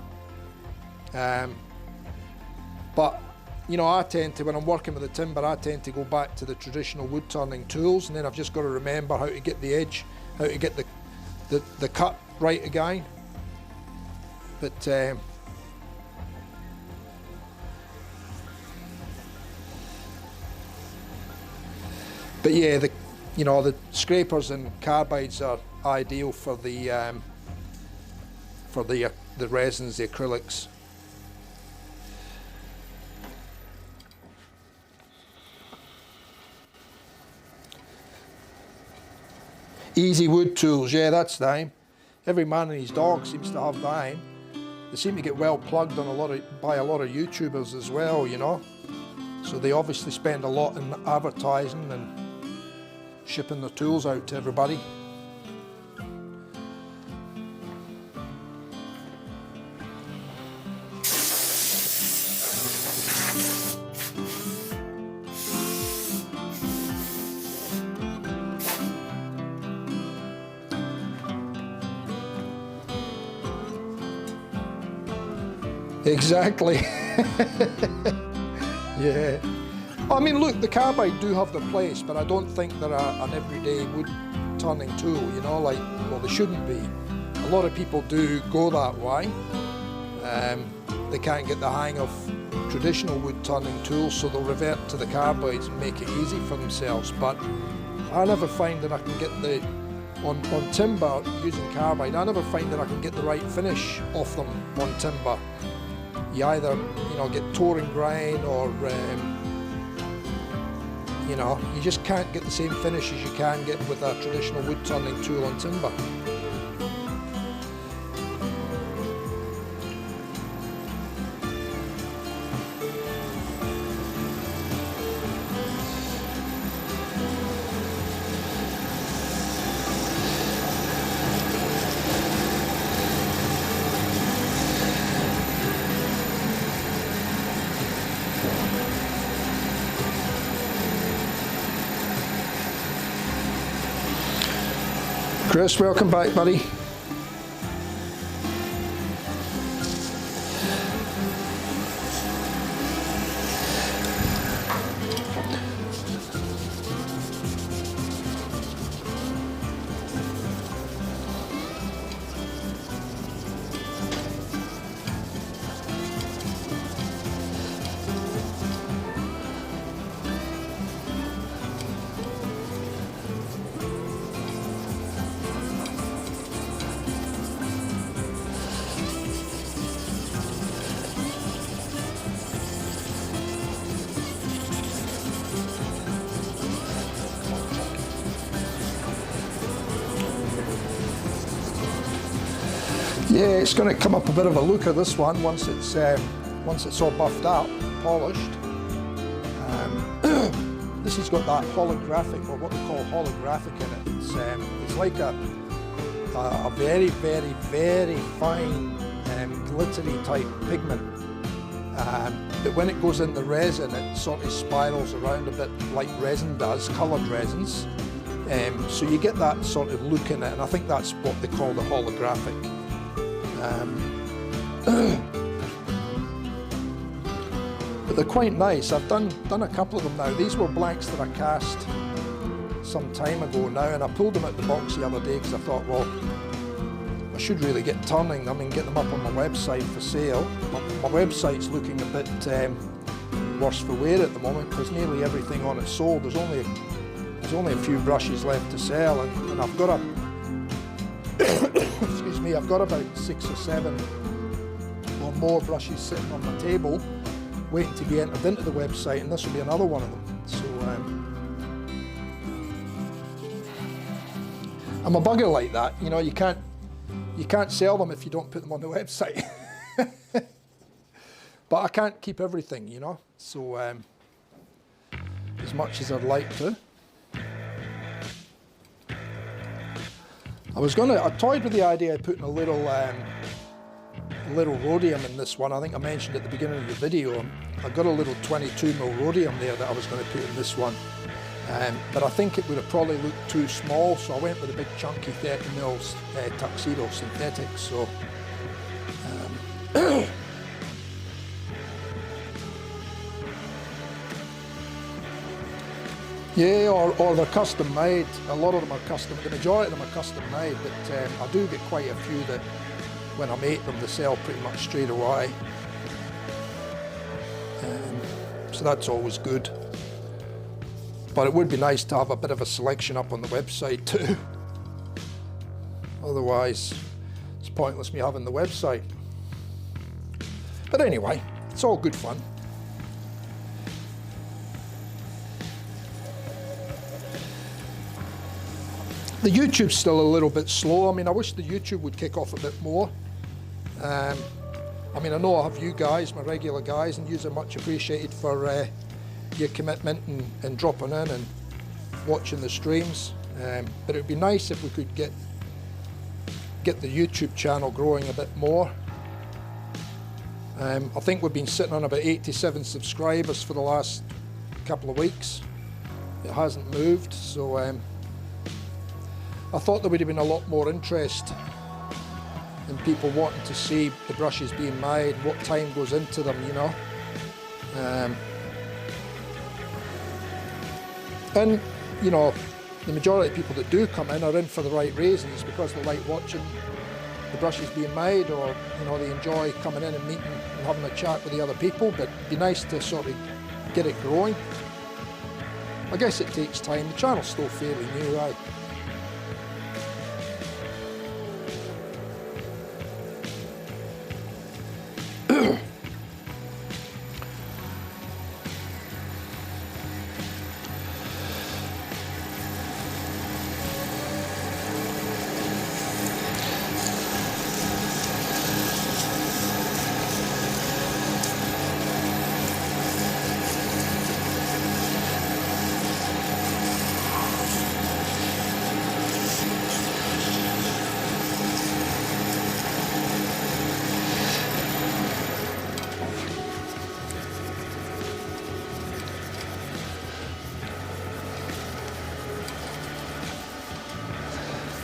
But you know, I tend to, when I'm working with the timber, I tend to go back to the traditional wood turning tools, and then I've just got to remember how to get the edge, how to get the cut right again. But yeah, you know, the scrapers and carbides are ideal for the resins, the acrylics. Easy wood tools, yeah, that's them. Every man and his dog seems to have them. They seem to get well plugged on by a lot of YouTubers as well, you know. So they obviously spend a lot in advertising and shipping their tools out to everybody. Exactly. Yeah. I mean, look, the carbide do have their place, but I don't think they're an everyday wood turning tool, you know, like, well, they shouldn't be. A lot of people do go that way. They can't get the hang of traditional wood turning tools, so they'll revert to the carbides and make it easy for themselves. But I never find that I can get on timber using carbide, I never find that I can get the right finish off them on timber. You either, you know, get touring grain or, you know, you just can't get the same finish as you can get with a traditional wood turning tool on timber. Chris, welcome back, buddy. Yeah, it's going to come up a bit of a looker, this one, once it's all buffed up, polished. This has got that holographic, or what we call holographic in it. It's like a very, very, very fine glittery type pigment. But when it goes into resin, it sort of spirals around a bit like resin does, coloured resins. So you get that sort of look in it, and I think that's what they call the holographic. But they're quite nice. I've done a couple of them now. These were blanks that I cast some time ago now, and I pulled them out the box the other day because I thought, well, I should really get turning them and get them up on my website for sale. My website's looking a bit worse for wear at the moment because nearly everything on it's sold. There's only a few brushes left to sell, and I've got excuse me, I've got about 6 or 7 or more brushes sitting on my table waiting to be entered into the website, and this will be another one of them. So I'm a bugger like that, you know. You can't sell them if you don't put them on the website. But I can't keep everything, you know, so as much as I'd like to. I toyed with the idea of putting a little rhodium in this one. I think I mentioned at the beginning of the video, I've got a little 22mm rhodium there that I was going to put in this one. But I think it would have probably looked too small, so I went with a big chunky 30mm tuxedo synthetic. So yeah, or they're custom made. A lot of them are custom. The majority of them are custom made, but I do get quite a few that when I make them, they sell pretty much straight away. So that's always good. But it would be nice to have a bit of a selection up on the website too. Otherwise, it's pointless me having the website. But anyway, it's all good fun. The YouTube's still a little bit slow. I mean, I wish the YouTube would kick off a bit more. I mean, I know I have you guys, my regular guys, and yous are much appreciated for your commitment and dropping in and watching the streams. But it would be nice if we could get the YouTube channel growing a bit more. I think we've been sitting on about 87 subscribers for the last couple of weeks. It hasn't moved, so I thought there would have been a lot more interest in people wanting to see the brushes being made, what time goes into them, you know. And, you know, the majority of people that do come in are in for the right reasons, because they like watching the brushes being made, or, you know, they enjoy coming in and meeting and having a chat with the other people. But it'd be nice to sort of get it growing. I guess it takes time. The channel's still fairly new, right?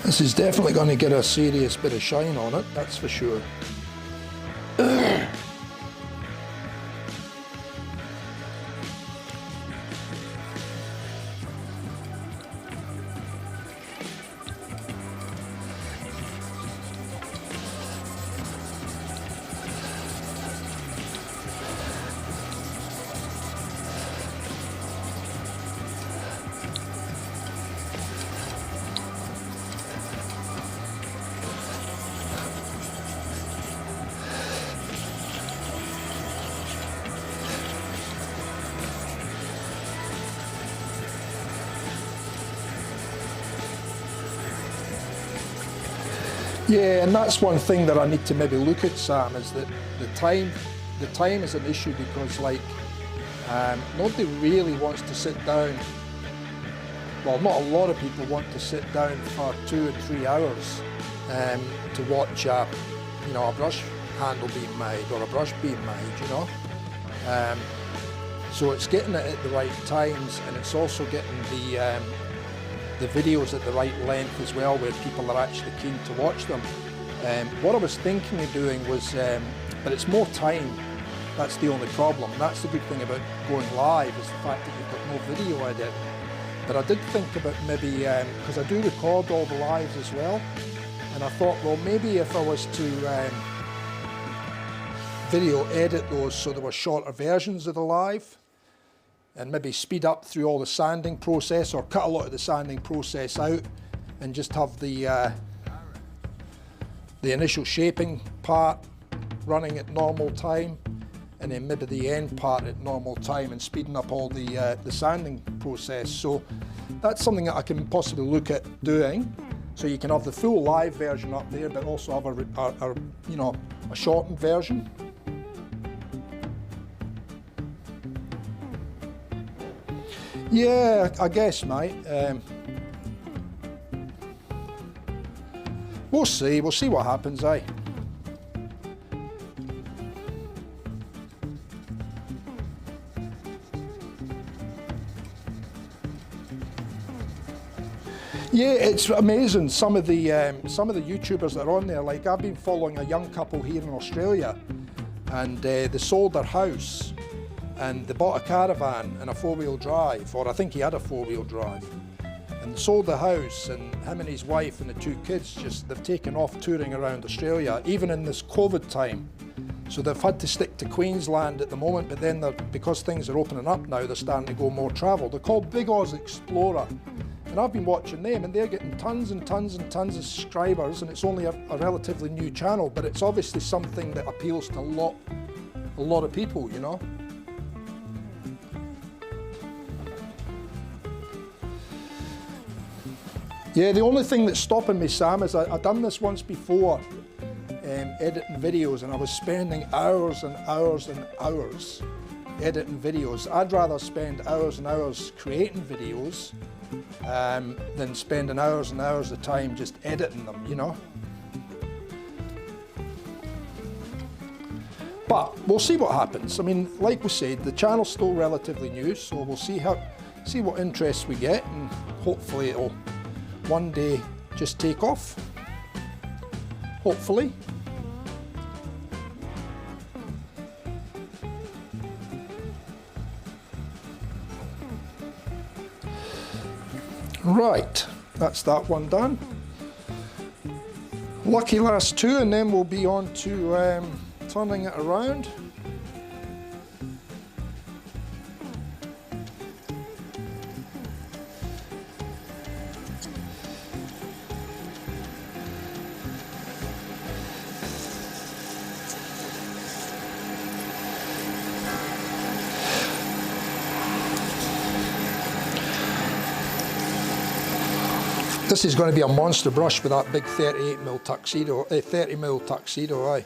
This is definitely going to get a serious bit of shine on it, that's for sure. Yeah, and that's one thing that I need to maybe look at, Sam, is that the time is an issue, because like nobody really wants to sit down. Well, not a lot of people want to sit down for 2 or 3 hours to watch a brush handle being made or a brush being made, you know. So it's getting it at the right times, and it's also getting the videos at the right length as well, where people are actually keen to watch them. What I was thinking of doing was, but it's more time, that's the only problem. That's the good thing about going live, is the fact that you've got no video edit. But I did think about maybe, because I do record all the lives as well, and I thought, well, maybe if I was to video edit those so there were shorter versions of the live, and maybe speed up through all the sanding process, or cut a lot of the sanding process out, and just have the initial shaping part running at normal time, and then maybe the end part at normal time, and speeding up all the sanding process. So that's something that I can possibly look at doing. So you can have the full live version up there, but also have a you know, a shortened version. Yeah, I guess, mate. We'll see what happens, eh? Yeah, it's amazing, some of the YouTubers that are on there. Like, I've been following a young couple here in Australia, and they sold their house, and they bought a caravan and a four-wheel drive, or I think he had a four-wheel drive, and they sold the house, and him and his wife and the two kids, they've taken off touring around Australia, even in this COVID time. So they've had to stick to Queensland at the moment, but then because things are opening up now, they're starting to go more travel. They're called Big Oz Explorer. And I've been watching them, and they're getting tons and tons and tons of subscribers, and it's only a relatively new channel, but it's obviously something that appeals to a lot of people, you know. Yeah, the only thing that's stopping me, Sam, is I've done this once before, editing videos, and I was spending hours and hours and hours editing videos. I'd rather spend hours and hours creating videos than spending hours and hours of time just editing them, you know. But we'll see what happens. I mean, like we said, the channel's still relatively new, so we'll see what interest we get, and hopefully it'll one day just take off. Hopefully. Right, that's that one done. Lucky last two, and then we'll be on to turning it around. This is going to be a monster brush with that big 38mm tuxedo, 30mm tuxedo, aye.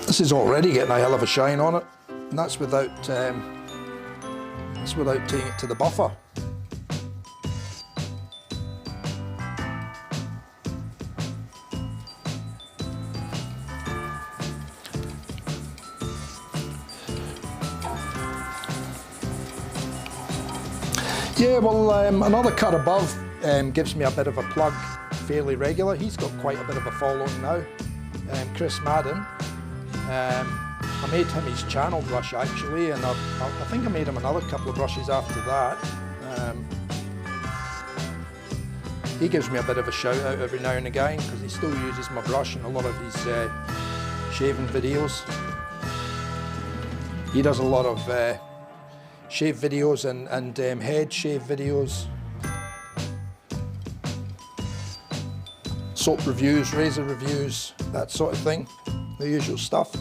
This is already getting a hell of a shine on it, and that's without taking it to the buffer. Yeah, well, another cut above gives me a bit of a plug fairly regular. He's got quite a bit of a following now, Chris Madden. I made him his channel brush actually, and I think I made him another couple of brushes after that. He gives me a bit of a shout out every now and again because he still uses my brush in a lot of his shaving videos. He does a lot of shave videos and head shave videos, soap reviews, razor reviews, that sort of thing, the usual stuff.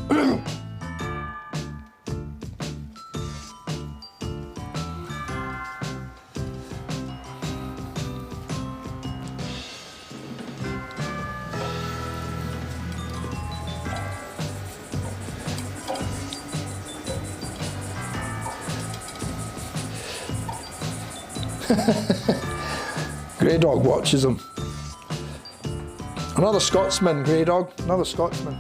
Grey Dog watches him. Another Scotsman, Grey Dog, another Scotsman.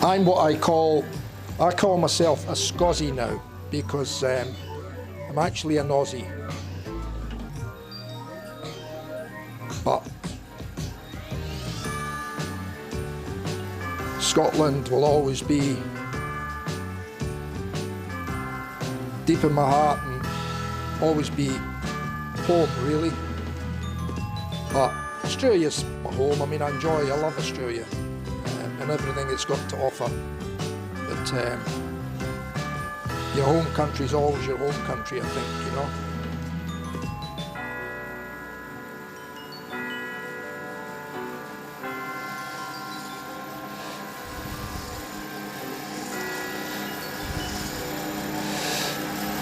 I'm what I call myself a Scozzy now, because I'm actually an Aussie. But Scotland will always be deep in my heart and always be home, really. But Australia's my home. I mean, I love Australia and everything it's got to offer. But your home country is always your home country, I think, you know.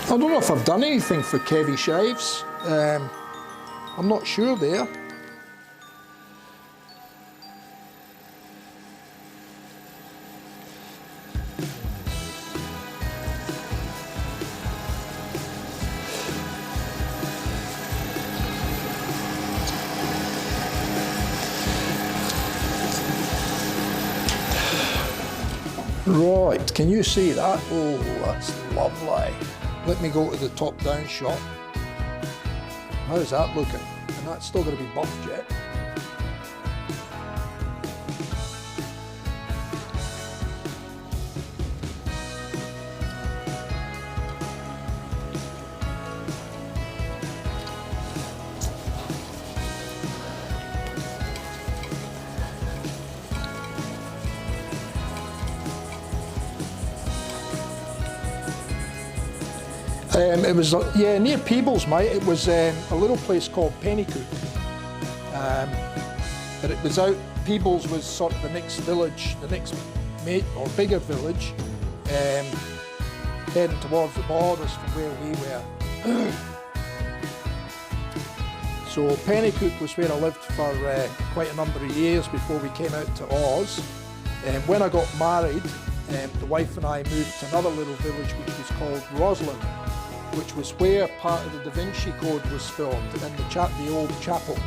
I don't know if I've done anything for Kevy shaves. I'm not sure there. Right, can you see that? Oh, that's lovely. Let me go to the top-down shot. How's that looking? And that's still going to be buffed yet. It was, yeah, near Peebles, mate. It was a little place called Pennycook. But it was out, Peebles was sort of the next village, the next or bigger village, heading towards the borders from where we were. So Pennycook was where I lived for quite a number of years before we came out to Oz. When I got married, the wife and I moved to another little village which was called Roslin, which was where part of the Da Vinci Code was filmed, in the old chapel,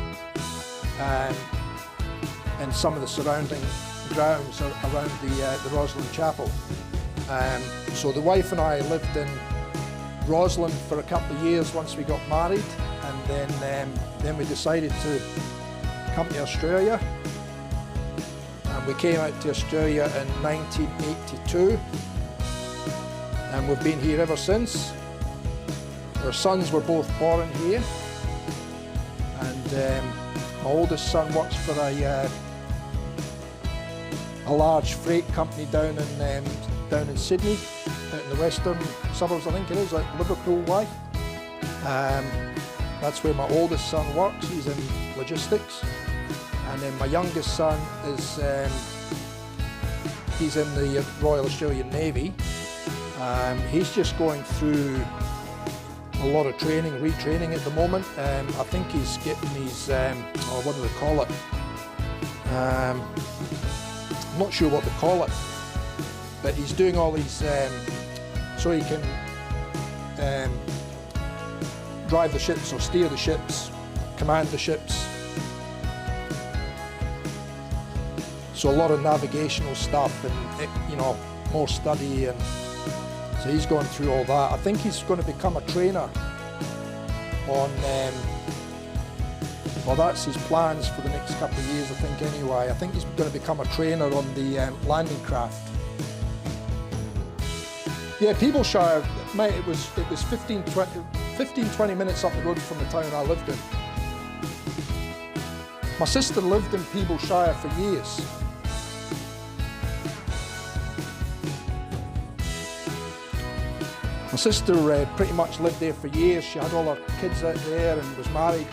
and some of the surrounding grounds around the Roslin Chapel. So the wife and I lived in Roslin for a couple of years once we got married, and then we decided to come to Australia. And we came out to Australia in 1982, and we've been here ever since. Our sons were both born here, and my oldest son works for a large freight company down in Sydney, out in the western suburbs, I think it is, like Liverpool way. That's where my oldest son works. He's in logistics, and then my youngest son is he's in the Royal Australian Navy. He's just going through a lot of training, retraining at the moment. I think he's getting his, what do they call it? I'm not sure what they call it, but he's doing all these, so he can drive the ships or steer the ships, command the ships. So a lot of navigational stuff and, you know, more study, and so he's going through all that. I think he's going to become a trainer on, well, that's his plans for the next couple of years, I think, anyway. I think he's going to become a trainer on the landing craft. Yeah, Peeblesshire, mate, it was 15-20 minutes up the road from the town I lived in. My sister lived in Peeblesshire for years. My sister pretty much lived there for years. She had all her kids out there and was married,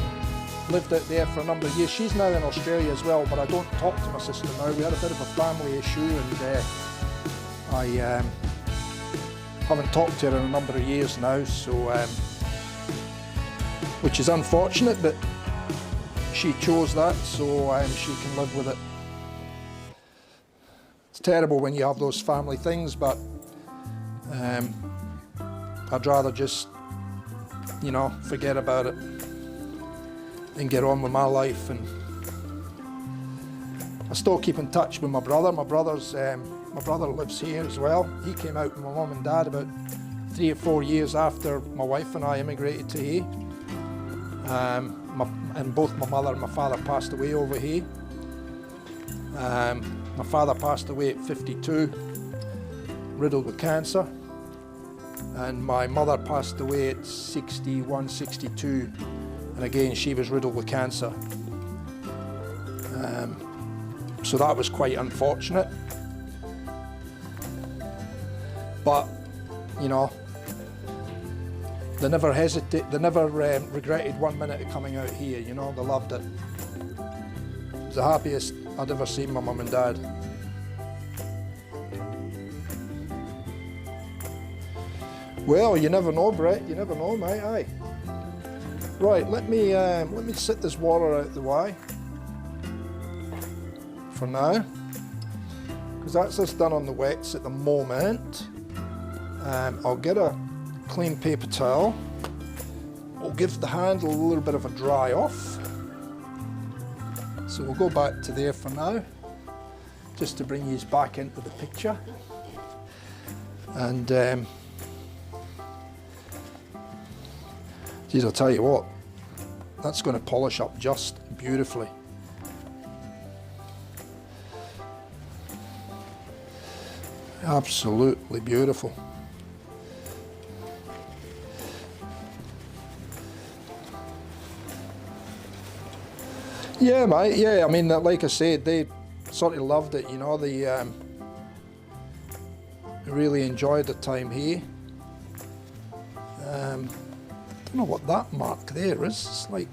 lived out there for a number of years. She's now in Australia as well, but I don't talk to my sister now. We had a bit of a family issue, and I haven't talked to her in a number of years now, so which is unfortunate, but she chose that, so she can live with it. It's terrible when you have those family things, but I'd rather just, you know, forget about it and get on with my life. And I still keep in touch with my brother. My brother's my brother lives here as well. He came out with my mum and dad about 3 or 4 years after my wife and I immigrated to here. And both my mother and my father passed away over here. My father passed away at 52, riddled with cancer. And my mother passed away at 61, 62, and again she was riddled with cancer. So that was quite unfortunate. But, you know, they never regretted 1 minute of coming out here, you know, they loved it. It was the happiest I'd ever seen my mum and dad. Well, you never know, Brett, you never know, mate, aye. Right, let me sit this water out the way for now, because that's just done on the wets at the moment. I'll get a clean paper towel. We'll give the handle a little bit of a dry off. So we'll go back to there for now, just to bring you back into the picture. And geez, I'll tell you what, that's going to polish up just beautifully. Absolutely beautiful. Yeah, mate, yeah, I mean, like I said, they sort of loved it, you know, they really enjoyed the time here. I don't know what that mark there is, it's like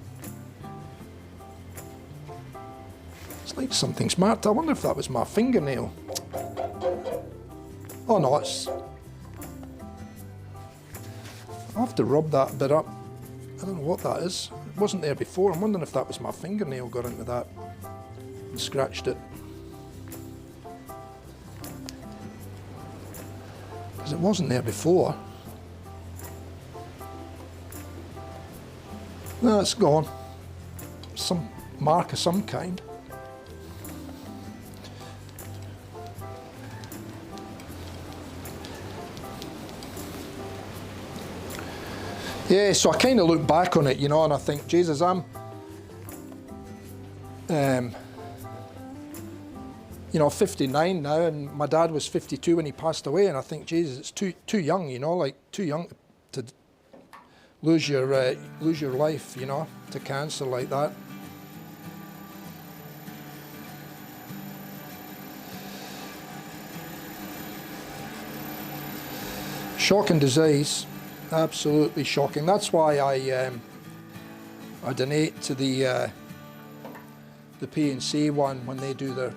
something's marked. I wonder if that was my fingernail. Oh no, I'll have to rub that bit up. I don't know what that is. It wasn't there before. I'm wondering if that was my fingernail got into that and scratched it. Because it wasn't there before. No, it's gone. Some mark of some kind. Yeah, so I kind of look back on it, you know, and I think, Jesus, I'm, you know, 59 now, and my dad was 52 when he passed away, and I think, Jesus, it's too young, you know, like too young to lose your life, you know, to cancer like that. Shocking disease. Absolutely shocking. That's why I donate to the P&C one when they do their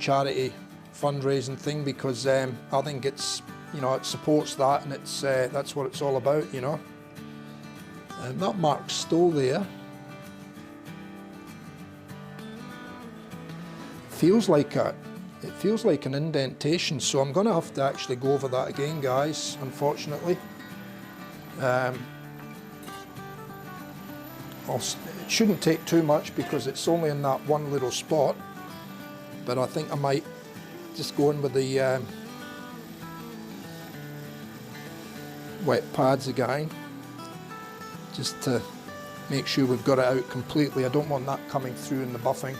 charity fundraising thing, because I think it's, you know, it supports that, and it's that's what it's all about, you know. And that mark's still there. Feels like it feels like an indentation, so I'm going to have to actually go over that again, guys, unfortunately. It shouldn't take too much because it's only in that one little spot, but I think I might just go in with the wet pads again, just to make sure we've got it out completely. I don't want that coming through in the buffing.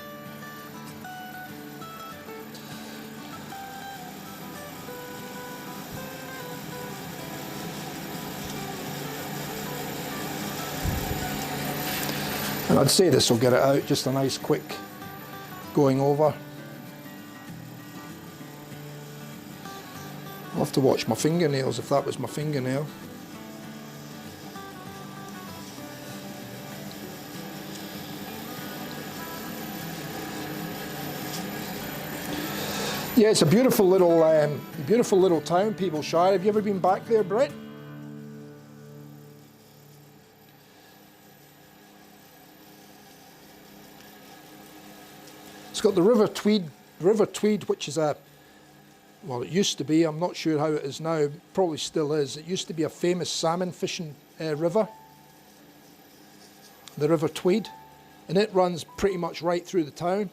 And I'd say this will get it out, just a nice quick going over. I'll have to watch my fingernails if that was my fingernail. Yeah, it's a beautiful little town, Peeblesshire. Have you ever been back there, Brett? It's got the River Tweed, which is well, it used to be, I'm not sure how it is now, probably still is. It used to be a famous salmon fishing river, the River Tweed, and it runs pretty much right through the town.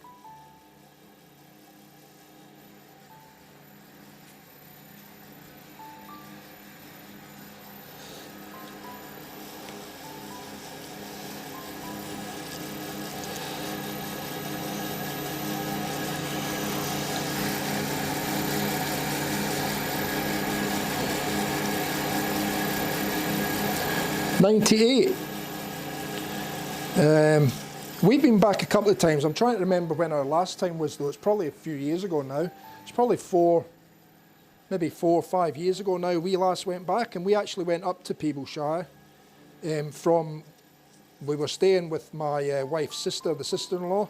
98. We've been back a couple of times. I'm trying to remember when our last time was, though. It's probably a few years ago now. It's probably maybe 4 or 5 years ago now we last went back, and we actually went up to Peeblesshire we were staying with my wife's sister, the sister-in-law.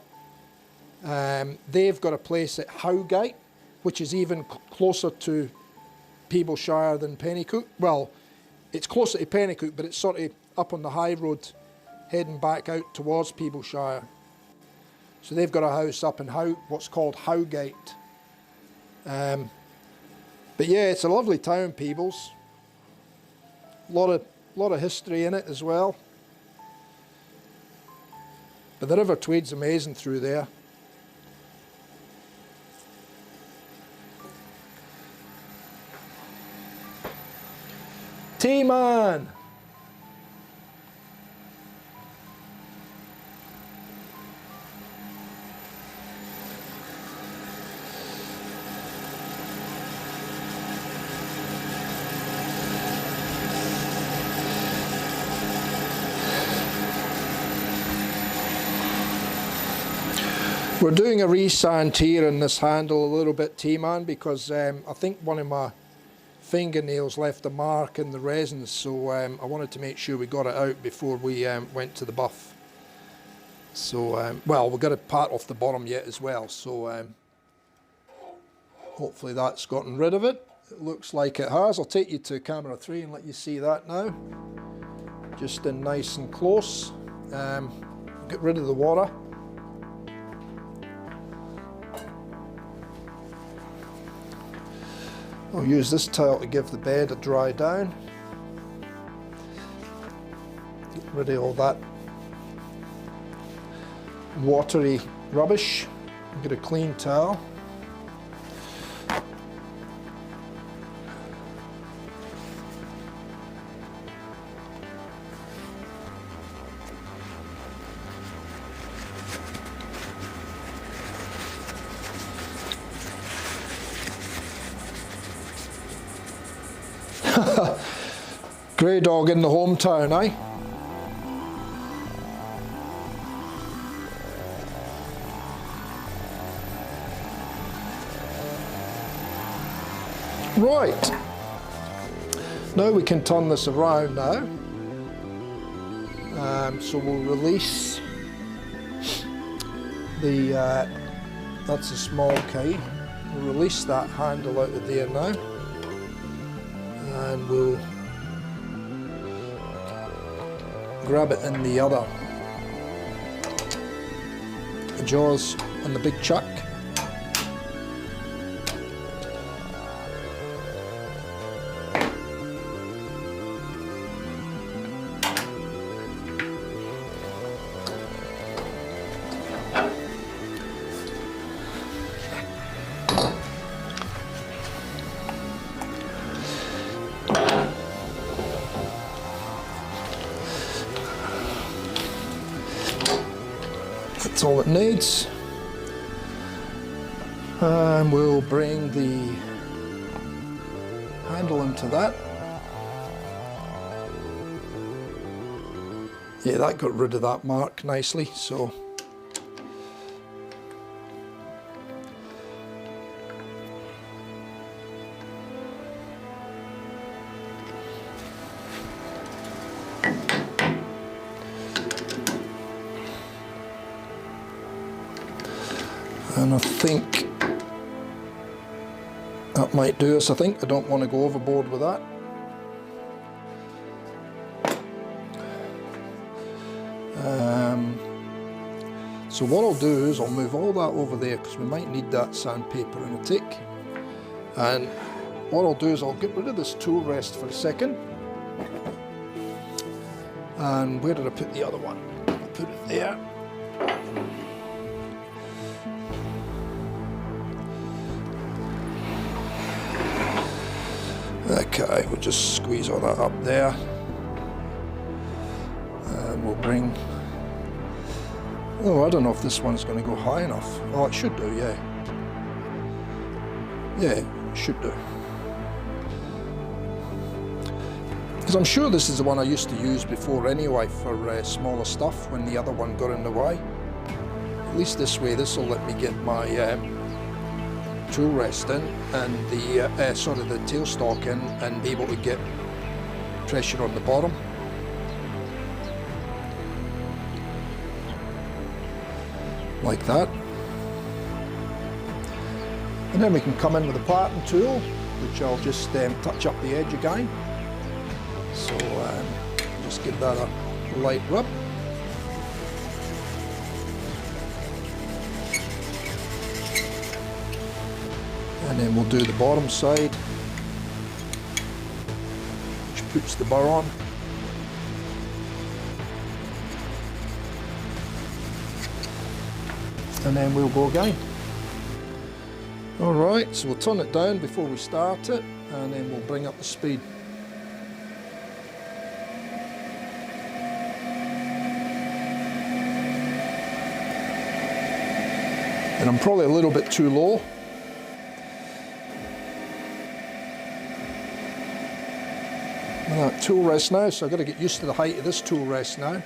They've got a place at Howgate, which is even closer to Peeblesshire than Pennycook. Well, it's closer to Pennycook, but it's sort of up on the high road, heading back out towards Peeblesshire. So they've got a house up in what's called Howgate. But yeah, it's a lovely town, Peebles. A lot of history in it as well. But the River Tweed's amazing through there. T-Man! We're doing a resand here in this handle a little bit, T-Man, because I think one of my fingernails left a mark in the resin, so I wanted to make sure we got it out before we went to the buff. So, well, we've got to part off the bottom yet as well, so hopefully that's gotten rid of it. It looks like it has. I'll take you to camera 3 and let you see that now. Just in nice and close. Get rid of the water. I'll use this towel to give the bed a dry down. Get rid of all that watery rubbish. Get a clean towel. Grey dog in the hometown, eh? Right. Now we can turn this around now. So we'll release the, that's a small key. We'll release that handle out of there now. And we'll grab it in the other jaws on the big chuck. That's all it needs. And we'll bring the handle into that. Yeah, that got rid of that mark nicely, so. And I think that might do us. I don't want to go overboard with that. So what I'll do is I'll move all that over there because we might need that sandpaper in a tick. And what I'll do is I'll get rid of this tool rest for a second. And where did I put the other one? I'll put it there. Okay, we'll just squeeze all that up there. And we'll bring... Oh, I don't know if this one's going to go high enough. Oh, it should do, yeah. Yeah, it should do. Because I'm sure this is the one I used to use before anyway for smaller stuff when the other one got in the way. At least this way, this will let me get my tool rest in and the the tailstock in and be able to get pressure on the bottom. Like that. And then we can come in with a parting tool, which I'll just touch up the edge again. So just give that a light rub. And then we'll do the bottom side, which puts the burr on. And then we'll go again. Alright, so we'll turn it down before we start it, and then we'll bring up the speed. And I'm probably a little bit too low. That tool rest now, so I've got to get used to the height of this tool rest now.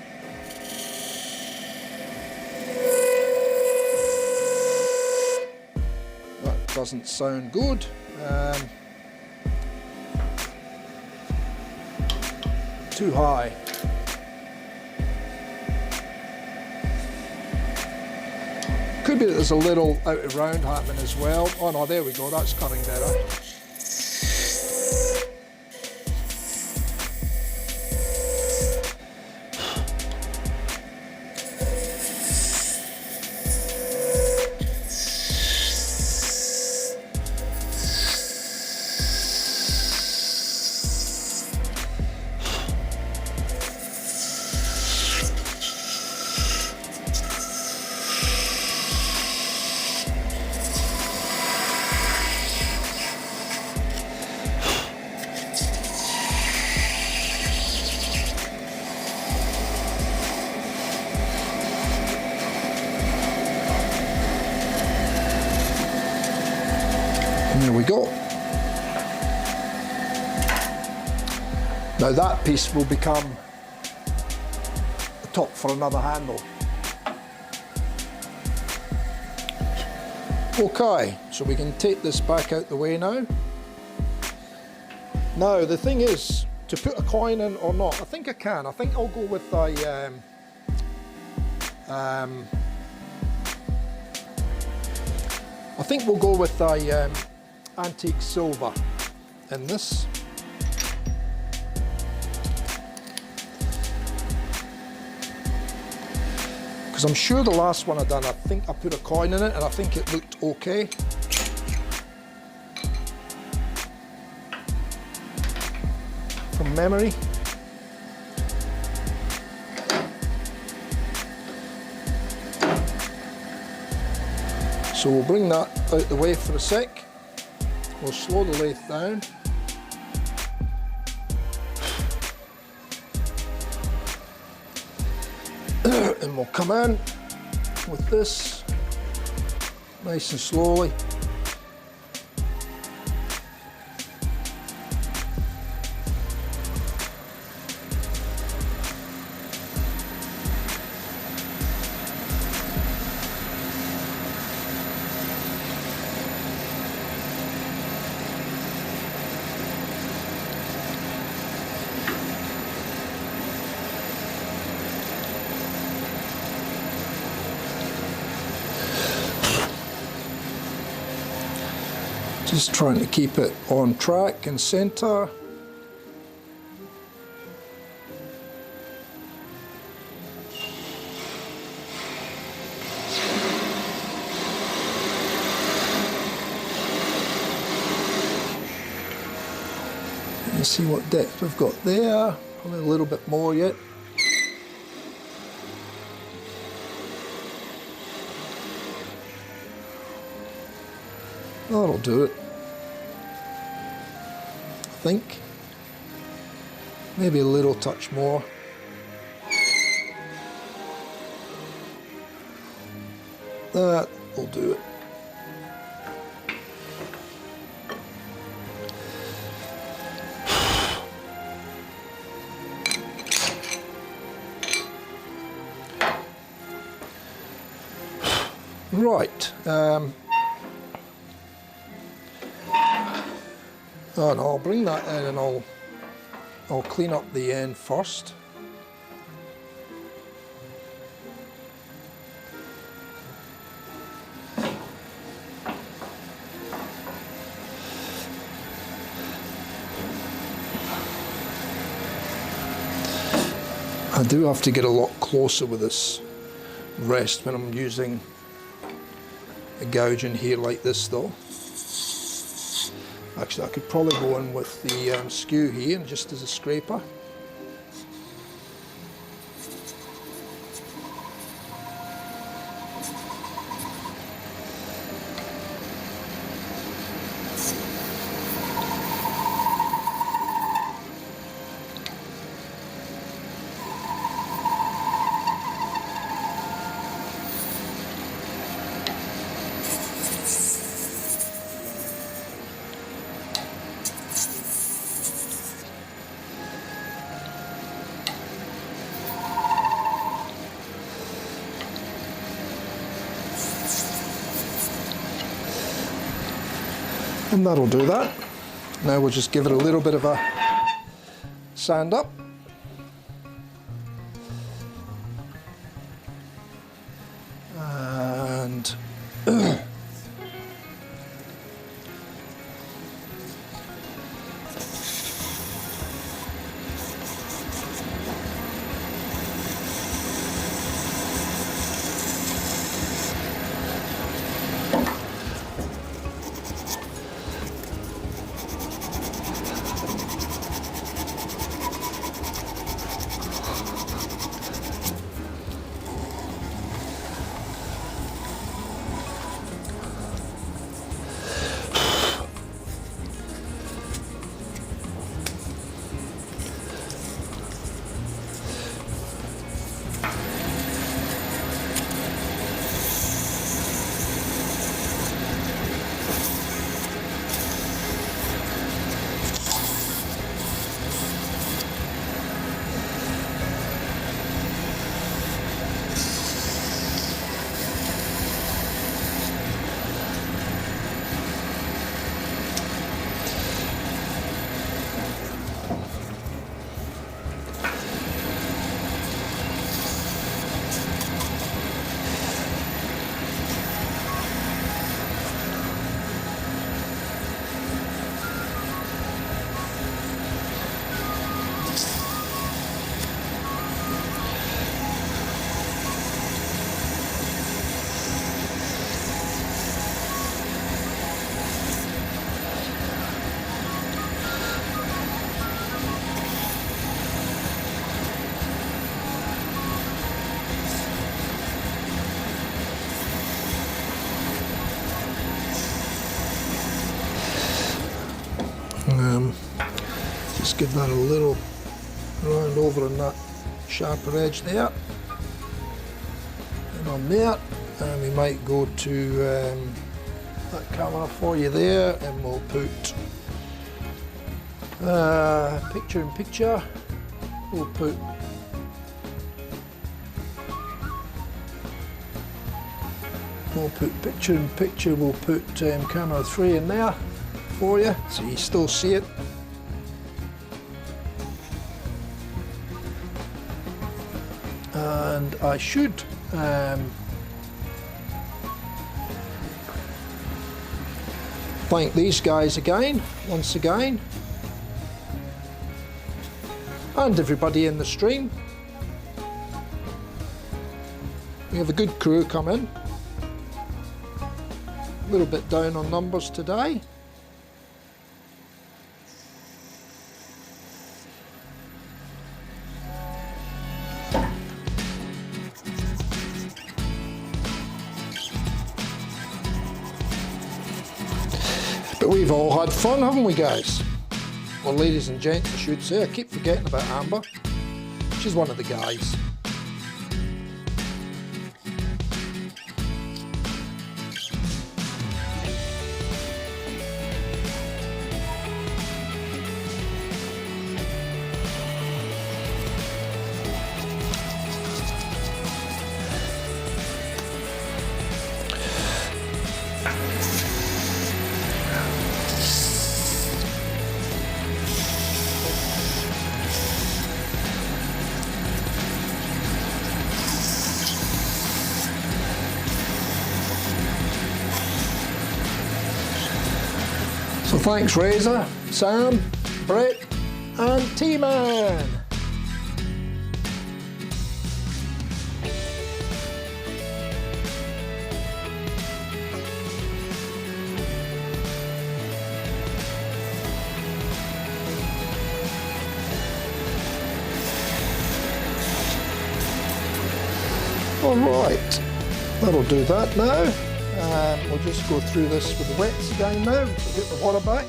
That doesn't sound good. Too high. Could be that there's a little out of round happening as well. Oh no, there we go, that's cutting better. And there we go. Now that piece will become the top for another handle. Okay, so we can take this back out the way now. Now the thing is, to put a coin in or not, I think I can. I think I'll go with a I think we'll go with a antique silver in this. Because I'm sure the last one I done, I think I put a coin in it and I think it looked okay. From memory. So we'll bring that out the way for a sec. We'll slow the lathe down. And we'll come in with this nice and slowly. Just trying to keep it on track and center. Let's see what depth we've got there. Probably a little bit more yet. That'll do it. I think. Maybe a little touch more. That will do it. Right. Oh no, I'll bring that in and I'll clean up the end first. I do have to get a lot closer with this rest when I'm using a gouge in here like this though. Actually, I could probably go in with the skew here just as a scraper. And that'll do that. Now we'll just give it a little bit of a sand up. And just give that a little round over on that sharper edge there, and on there, and we might go to that camera for you there, and we'll put picture in picture. We'll put picture in picture. We'll put camera 3 in there for you, so you still see it. And I should thank these guys again, once again, and everybody in the stream. We have a good crew coming. A little bit down on numbers today. But we've all had fun, haven't we, guys? Or ladies and gents, I should say. I keep forgetting about Amber. She's one of the guys. So thanks Razor, Sam, Brett and T-Man. Alright, that'll do that now. We'll just go through this with the wets again now, so get the water back.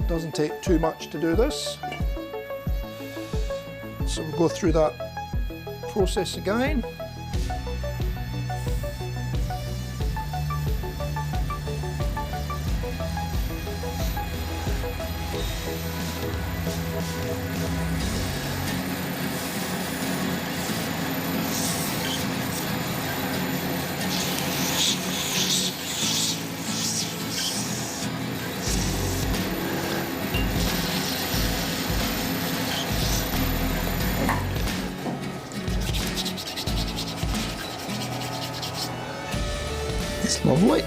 Doesn't take too much to do this. So we'll go through that process again. It's lovely.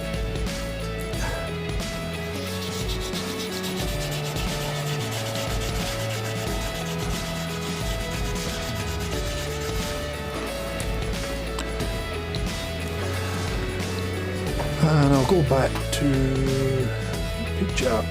And I'll go back to picture.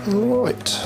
Right.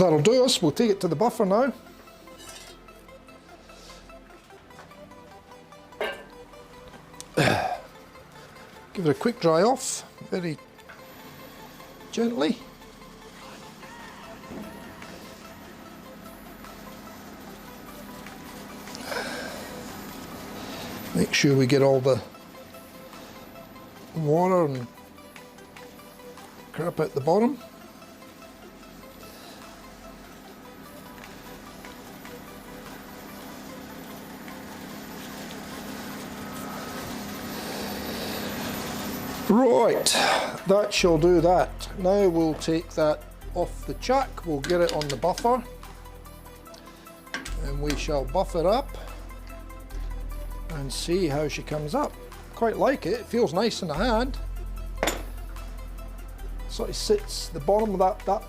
That'll do us. We'll take it to the buffer now. Give it a quick dry off, very gently. Make sure we get all the water and crap out the bottom. Right, that shall do that. Now we'll take that off the chuck, we'll get it on the buffer, and we shall buff it up and see how she comes up. Quite like it, it feels nice in the hand. Sort of sits, the bottom of that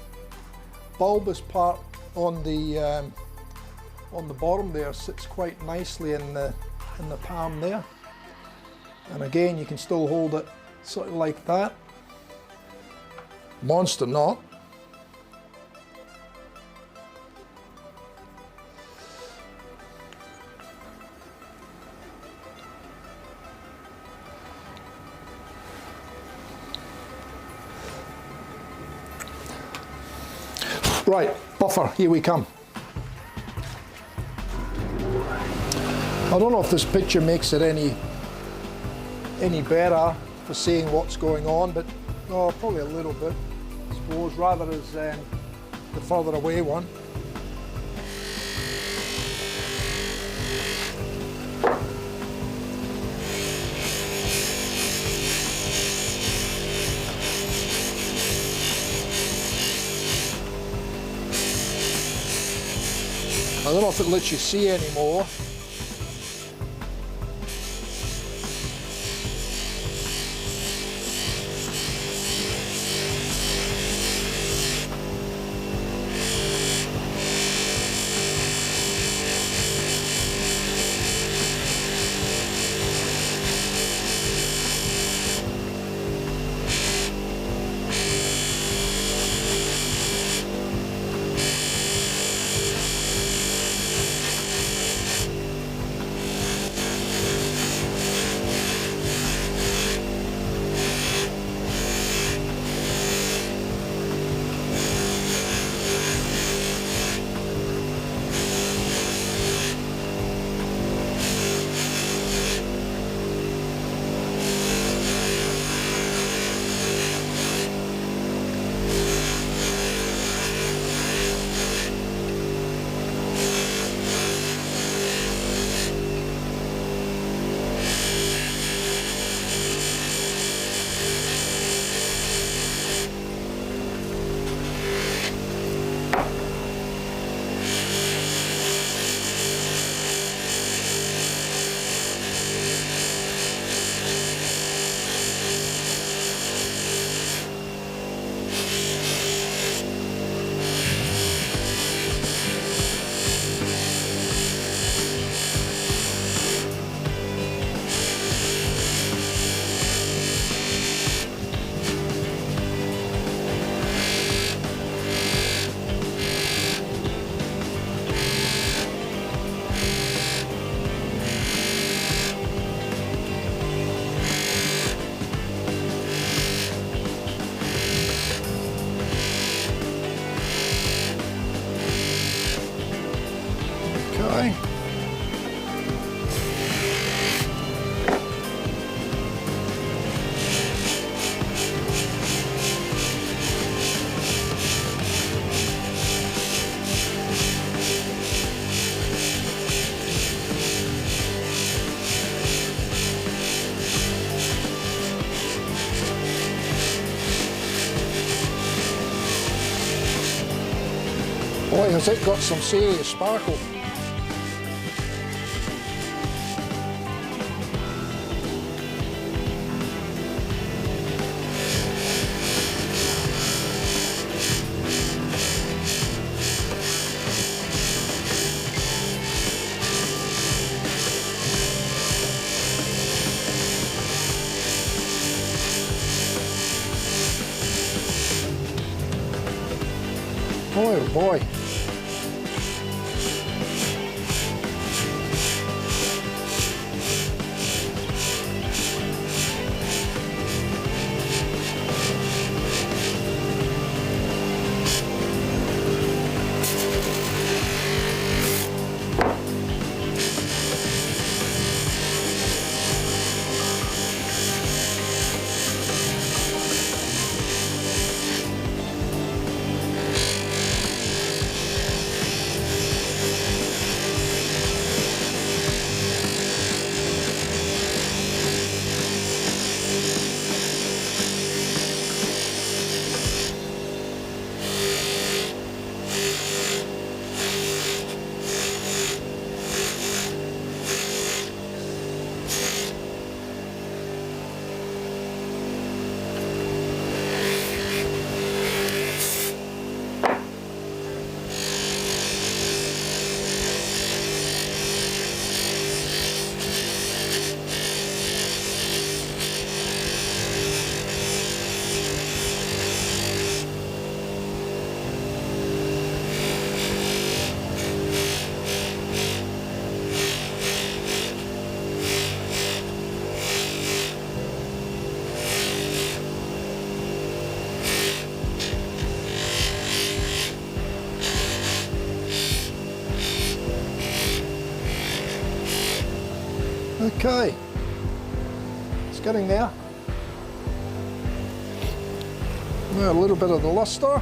bulbous part on the bottom there sits quite nicely in the palm there. And again, you can still hold it sort of like that. Monster knot. Right, buffer, here we come. I don't know if this picture makes it any better for seeing what's going on, but probably a little bit, I suppose, rather as the further away one. I don't know if it lets you see anymore. Okay. Boy, has it got some serious sparkle. Boy, oh boy. Okay, it's getting there. Now a little bit of the luster.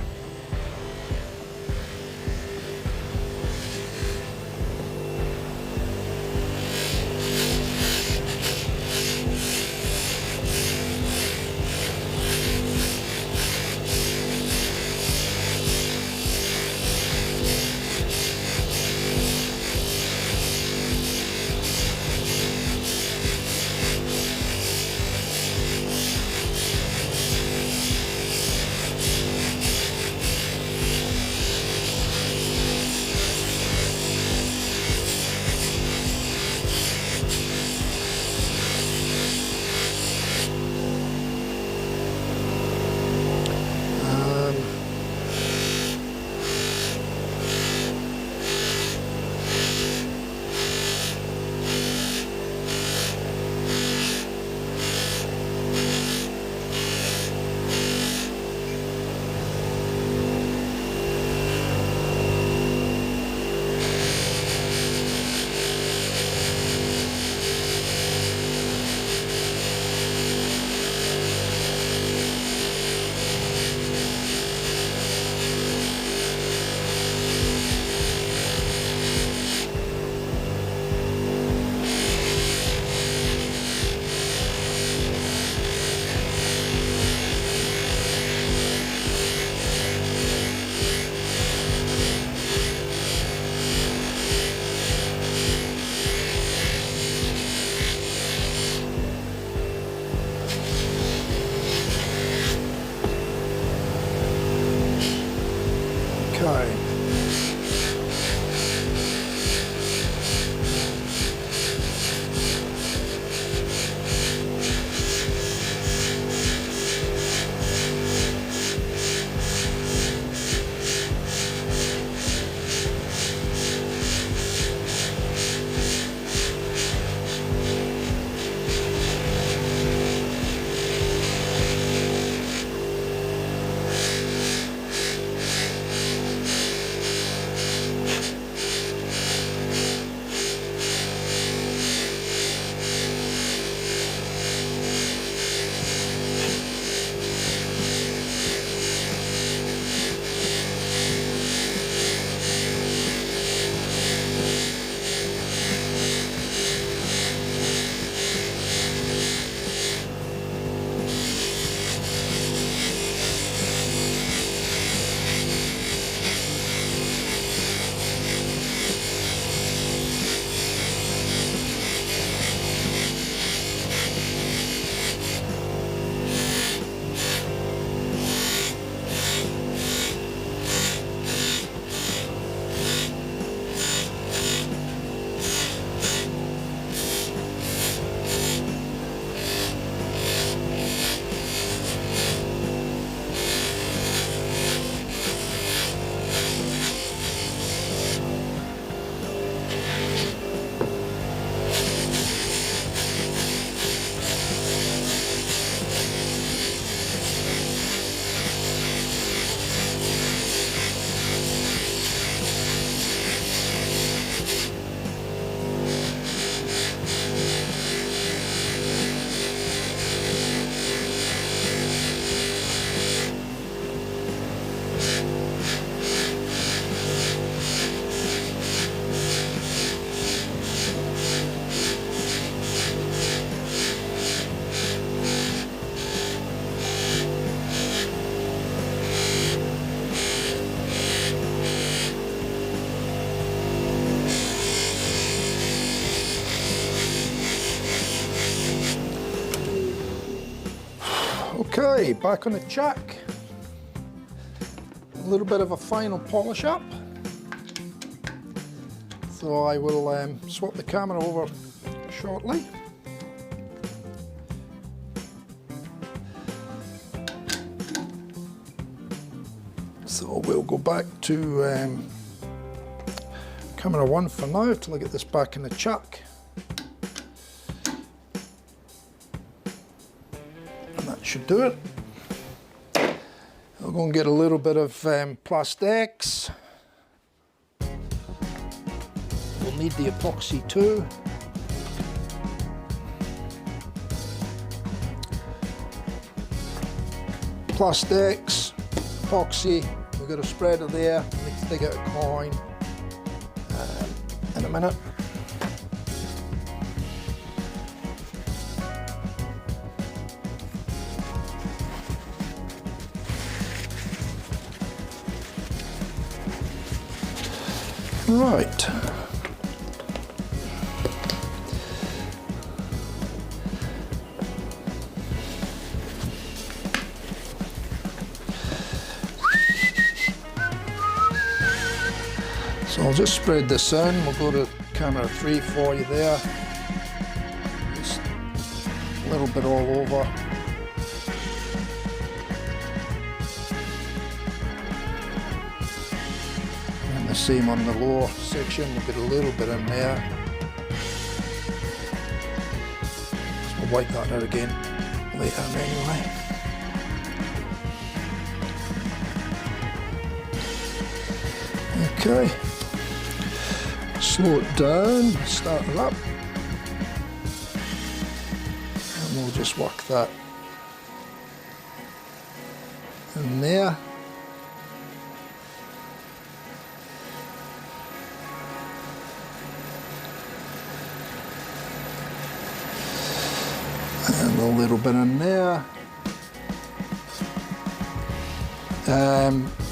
Okay, back on the chuck. A little bit of a final polish up. So I will swap the camera over shortly. So we'll go back to camera 1 for now till I get this back in the chuck. And that should do it. I'll go and get a little bit of Plastex. We'll need the epoxy too. Plastex, epoxy, we've got a spreader there. Need to dig out a coin in a minute. Right. So I'll just spread this in. We'll go to camera 3 for you there. Just a little bit all over. And the same on the lower section. We'll get a little bit in there. So we'll wipe that out again later anyway. Okay. Slow it down, start it up, and we'll just work that in there. And a little bit in there.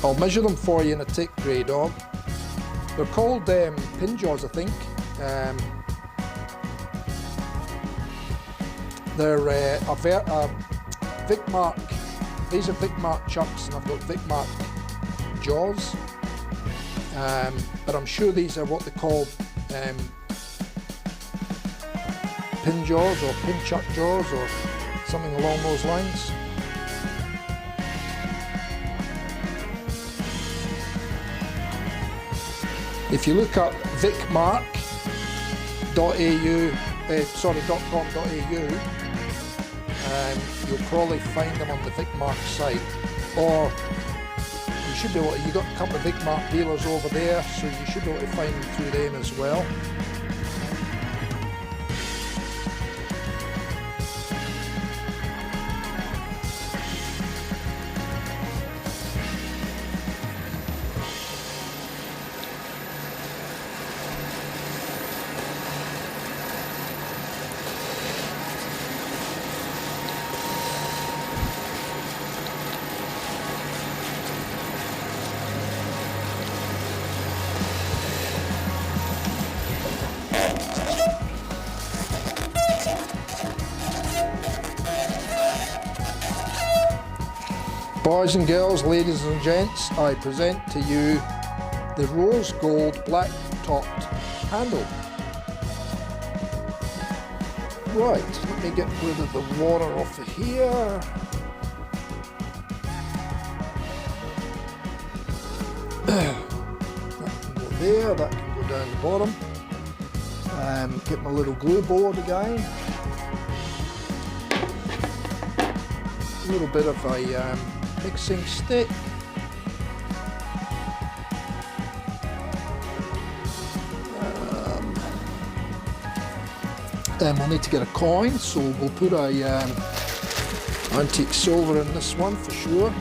I'll measure them for you in a tape grade dog. They're called pin jaws, I think. They're Vicmark. These are Vicmark chucks, and I've got Vicmark jaws. But I'm sure these are what they call pin jaws or pin chuck jaws or something along those lines. If you look up vicmark.com.au, you'll probably find them on the Vicmark site, or you should be able to, you've got a couple of Vicmark dealers over there, so you should be able to find them through them as well. Boys and girls, ladies and gents, I present to you the rose gold black topped handle. Right, let me get rid of the water off of here. That can go there, that can go down the bottom. Get my little glue board again. A little bit of a mixing stick. Then we'll need to get a coin, so we'll put a antique silver in this one for sure.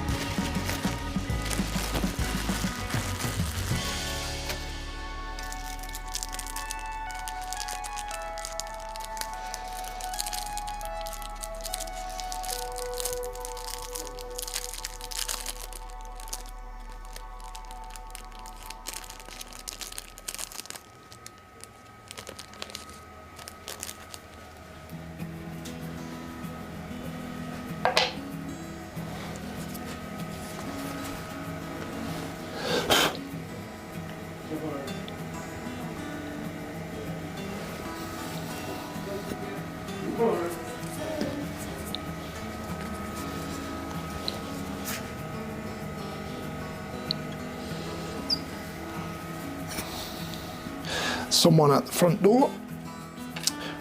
someone at the front door.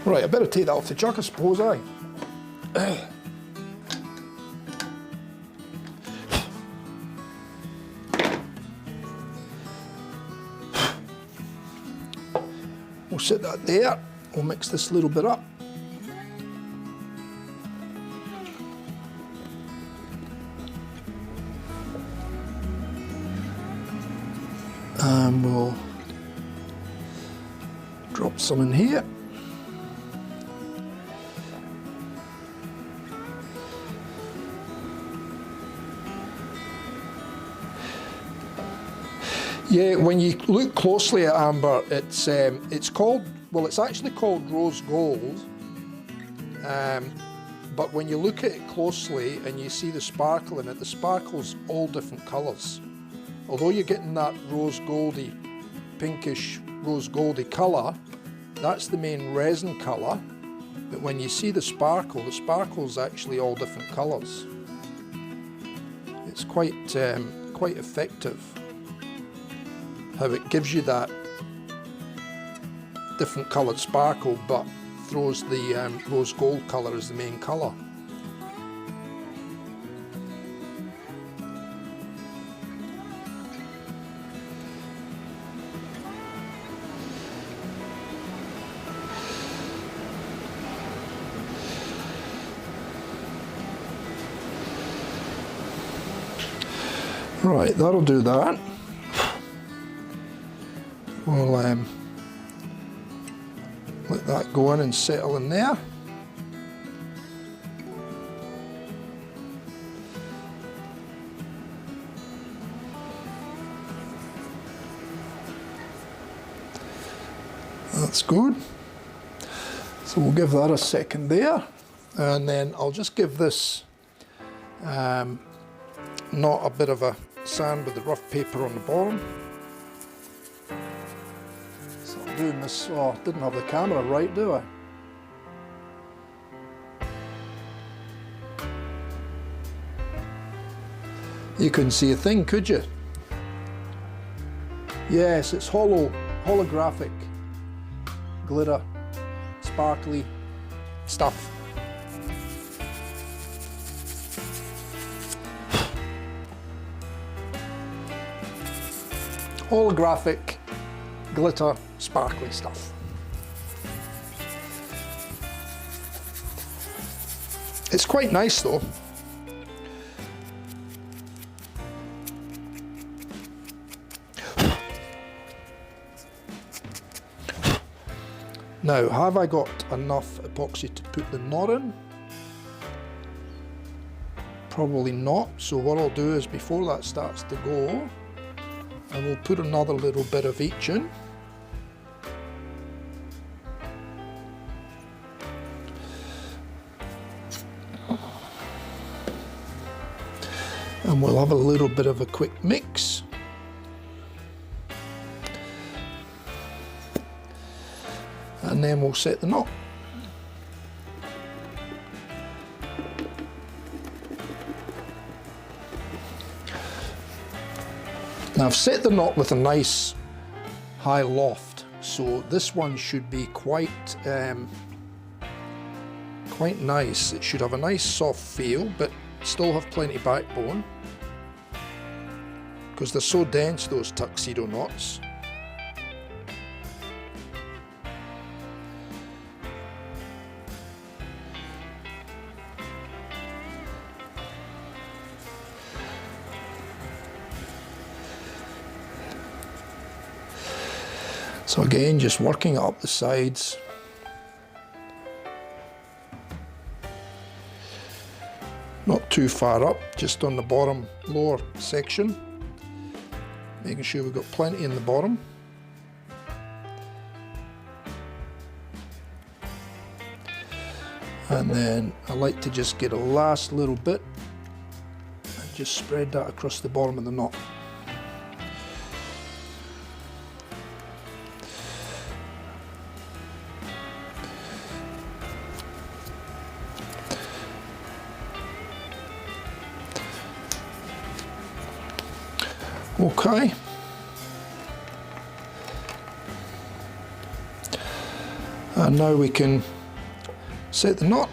Right, I better take that off the chuck, I suppose, aye. We'll set that there. We'll mix this a little bit up. And we'll drop some in here. Yeah, when you look closely at amber, it's called, well, it's actually called rose gold. But when you look at it closely and you see the sparkle in it, the sparkle's all different colours. Although you're getting that rose goldy, pinkish rose goldy colour, that's the main resin colour. But when you see the sparkle's actually all different colours. It's quite effective how it gives you that different coloured sparkle, but throws the rose gold colour as the main colour. Right, that'll do that. We'll let that go in and settle in there. That's good. So we'll give that a second there, and then I'll just give this knot a bit of a sand with the rough paper on the bottom. So I'm doing this, oh, I didn't have the camera right, do I? You couldn't see a thing, could you? Yes, it's holographic, glitter, sparkly stuff. Holographic, glitter, sparkly stuff. It's quite nice though. Now, have I got enough epoxy to put the knot in? Probably not, so what I'll do is before that starts to go, I will put another little bit of each in. And we'll have a little bit of a quick mix. And then we'll set the knot. Now I've set the knot with a nice high loft, so this one should be quite nice. It should have a nice soft feel, but still have plenty of backbone, because they're so dense, those tuxedo knots. So again, just working it up the sides. Not too far up, just on the bottom lower section. Making sure we've got plenty in the bottom. And then I like to just get a last little bit and just spread that across the bottom of the knot. Okay. And now we can set the knot.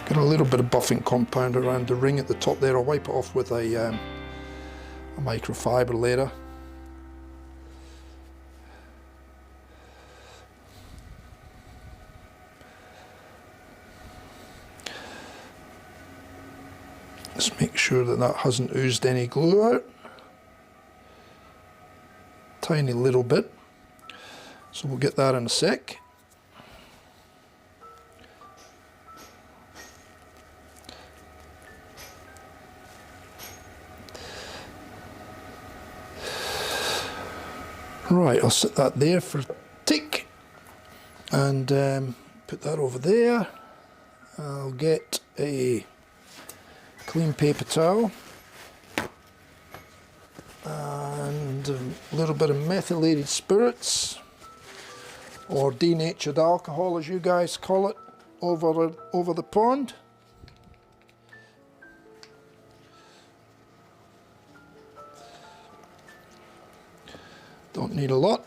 Got a little bit of buffing compound around the ring at the top there. I'll wipe it off with a microfiber later. Just make sure that that hasn't oozed any glue out. Tiny little bit. So we'll get that in a sec. Right, I'll set that there for a tick and put that over there. I'll get a clean paper towel and a little bit of methylated spirits, or denatured alcohol as you guys call it, over the pond. Don't need a lot.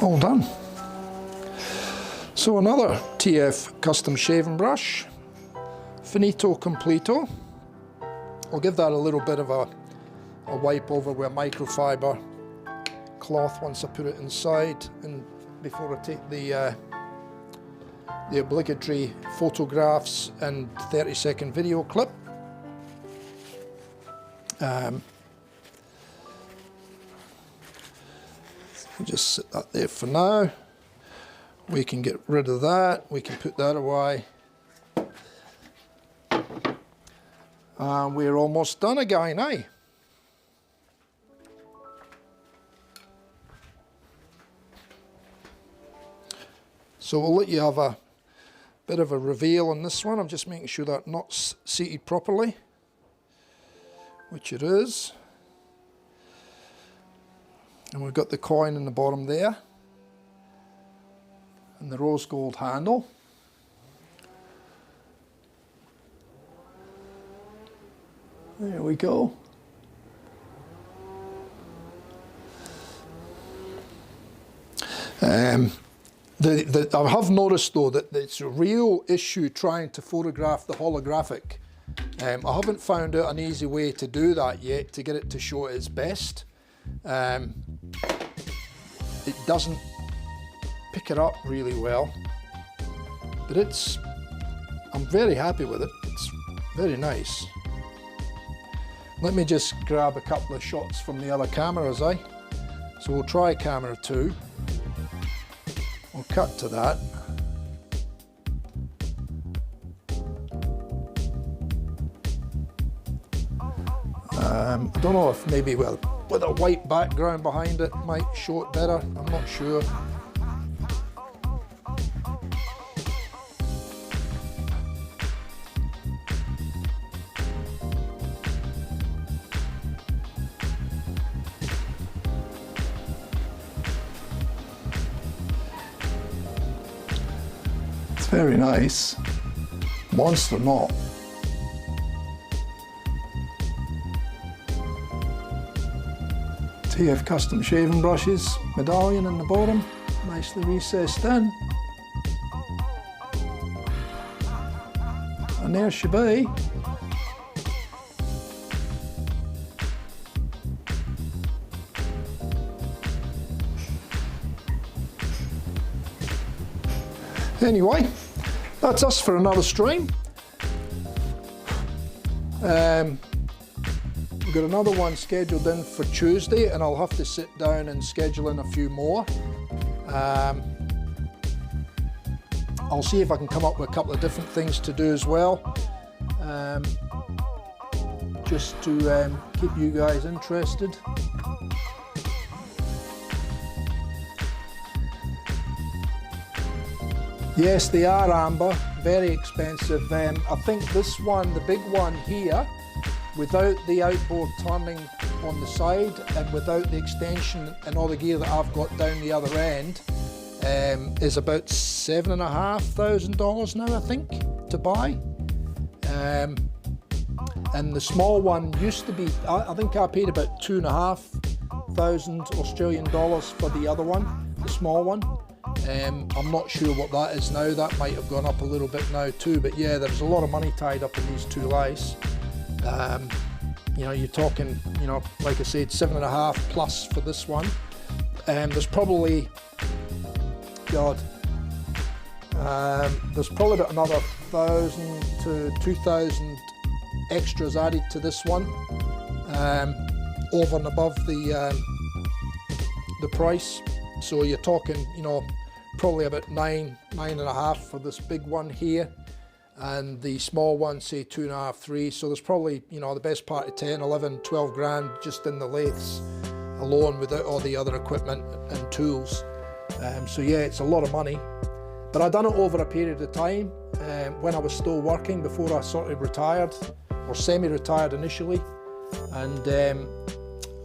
All done. So another TF custom shaving brush, finito completo. I'll give that a little bit of a wipe over with a microfiber cloth once I put it inside, and before I take the obligatory photographs and 30-second video clip. Just set that there for now. We can get rid of that, we can put that away. And we're almost done again, eh? So we'll let you have a bit of a reveal on this one. I'm just making sure that knot's seated properly, which it is. And we've got the coin in the bottom there, and the rose gold handle. There we go. I have noticed though that it's a real issue trying to photograph the holographic. I haven't found out an easy way to do that yet, to get it to show at its best. It doesn't pick it up really well, but I'm very happy with it. It's very nice. Let me just grab a couple of shots from the other cameras, eh? So we'll try camera 2. We'll cut to that. I don't know if maybe, well, with a white background behind it might show it better, I'm not sure. It's very nice. Monster knot. TF custom shaving brushes, medallion in the bottom, nicely recessed in. And there she be. Anyway, that's us for another stream. We've got another one scheduled in for Tuesday, and I'll have to sit down and schedule in a few more. I'll see if I can come up with a couple of different things to do as well, just to keep you guys interested. Yes, they are amber, very expensive. I think this one, the big one here, without the outboard turning on the side and without the extension and all the gear that I've got down the other end, is about $7,500 now, I think, to buy. And the small one used to be, I think I paid about $2,500 Australian dollars for the other one, the small one. I'm not sure what that is now. That might have gone up a little bit now too, but yeah, there's a lot of money tied up in these two lice. You know, you're talking, you know, like I said, 7.5 plus for this one. There's probably, God, there's probably about another 1,000 to 2,000 extras added to this one, over and above the price. So you're talking, you know, probably about 9.5 for this big one here, and the small one, say 2.5, 3. So there's probably, you know, the best part of 10, 11, 12 grand just in the lathes alone, without all the other equipment and tools. So yeah, it's a lot of money, but I done it over a period of time when I was still working, before I sort of retired, or semi-retired initially, and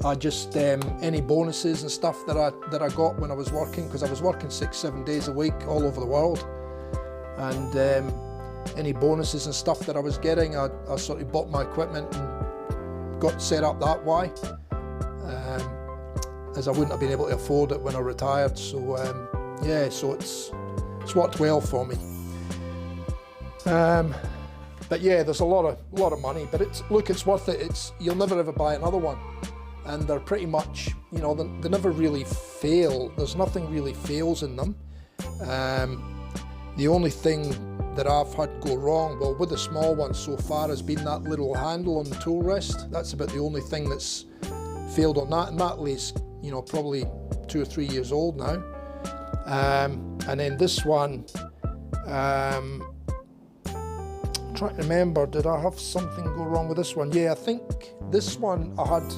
I just any bonuses and stuff that I got when I was working, because I was working 6-7 days a week all over the world, and any bonuses and stuff that I was getting, I sort of bought my equipment and got set up that way, as I wouldn't have been able to afford it when I retired. So yeah, so it's worked well for me. But yeah, there's a lot of money, but it's worth it. You'll never ever buy another one. And they're pretty much, you know, they never really fail. There's nothing really fails in them. The only thing that I've had go wrong, well, with the small one so far, has been that little handle on the tool rest. That's about the only thing that's failed on that, and that lace, you know, probably 2 or 3 years old now. And then this one, I'm trying to remember, did I have something go wrong with this one? Yeah, I think this one I had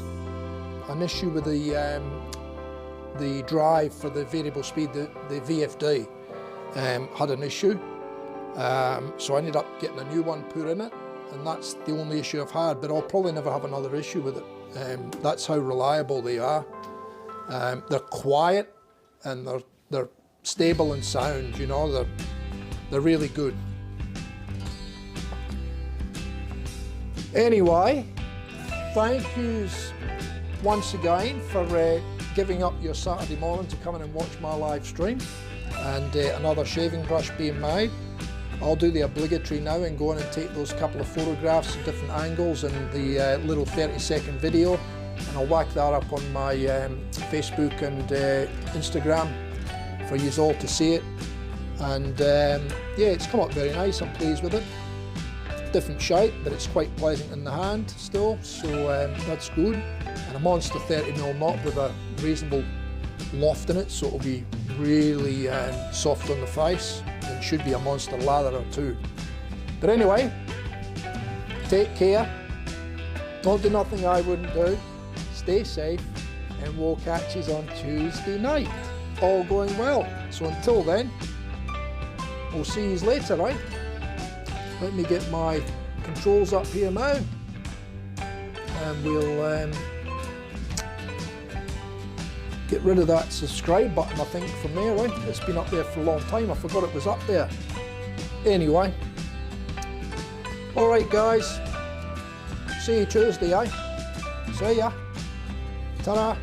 an issue with the drive for the variable speed, the VFD, had an issue. So I ended up getting a new one put in it, and that's the only issue I've had, but I'll probably never have another issue with it. That's how reliable they are. They're quiet, and they're stable and sound, you know, they're really good. Anyway, thank yous once again for giving up your Saturday morning to come in and watch my live stream, and another shaving brush being made. I'll do the obligatory now and go in and take those couple of photographs at different angles and the little 30-second video, and I'll whack that up on my Facebook and Instagram for you all to see it. And yeah, it's come up very nice. I'm pleased with it. Different shape, but it's quite pleasant in the hand still, so that's good. And a monster 30mm knot with a reasonable loft in it, so it'll be really soft on the face, and should be a monster latherer too. But anyway, take care, don't do nothing I wouldn't do, stay safe, and we'll catch you on Tuesday night, all going well. So until then, we'll see you later, right? Let me get my controls up here now, and we'll get rid of that subscribe button, I think, from there, right? It's been up there for a long time, I forgot it was up there. Anyway, alright guys, see you Tuesday, eh? See ya, ta-ra.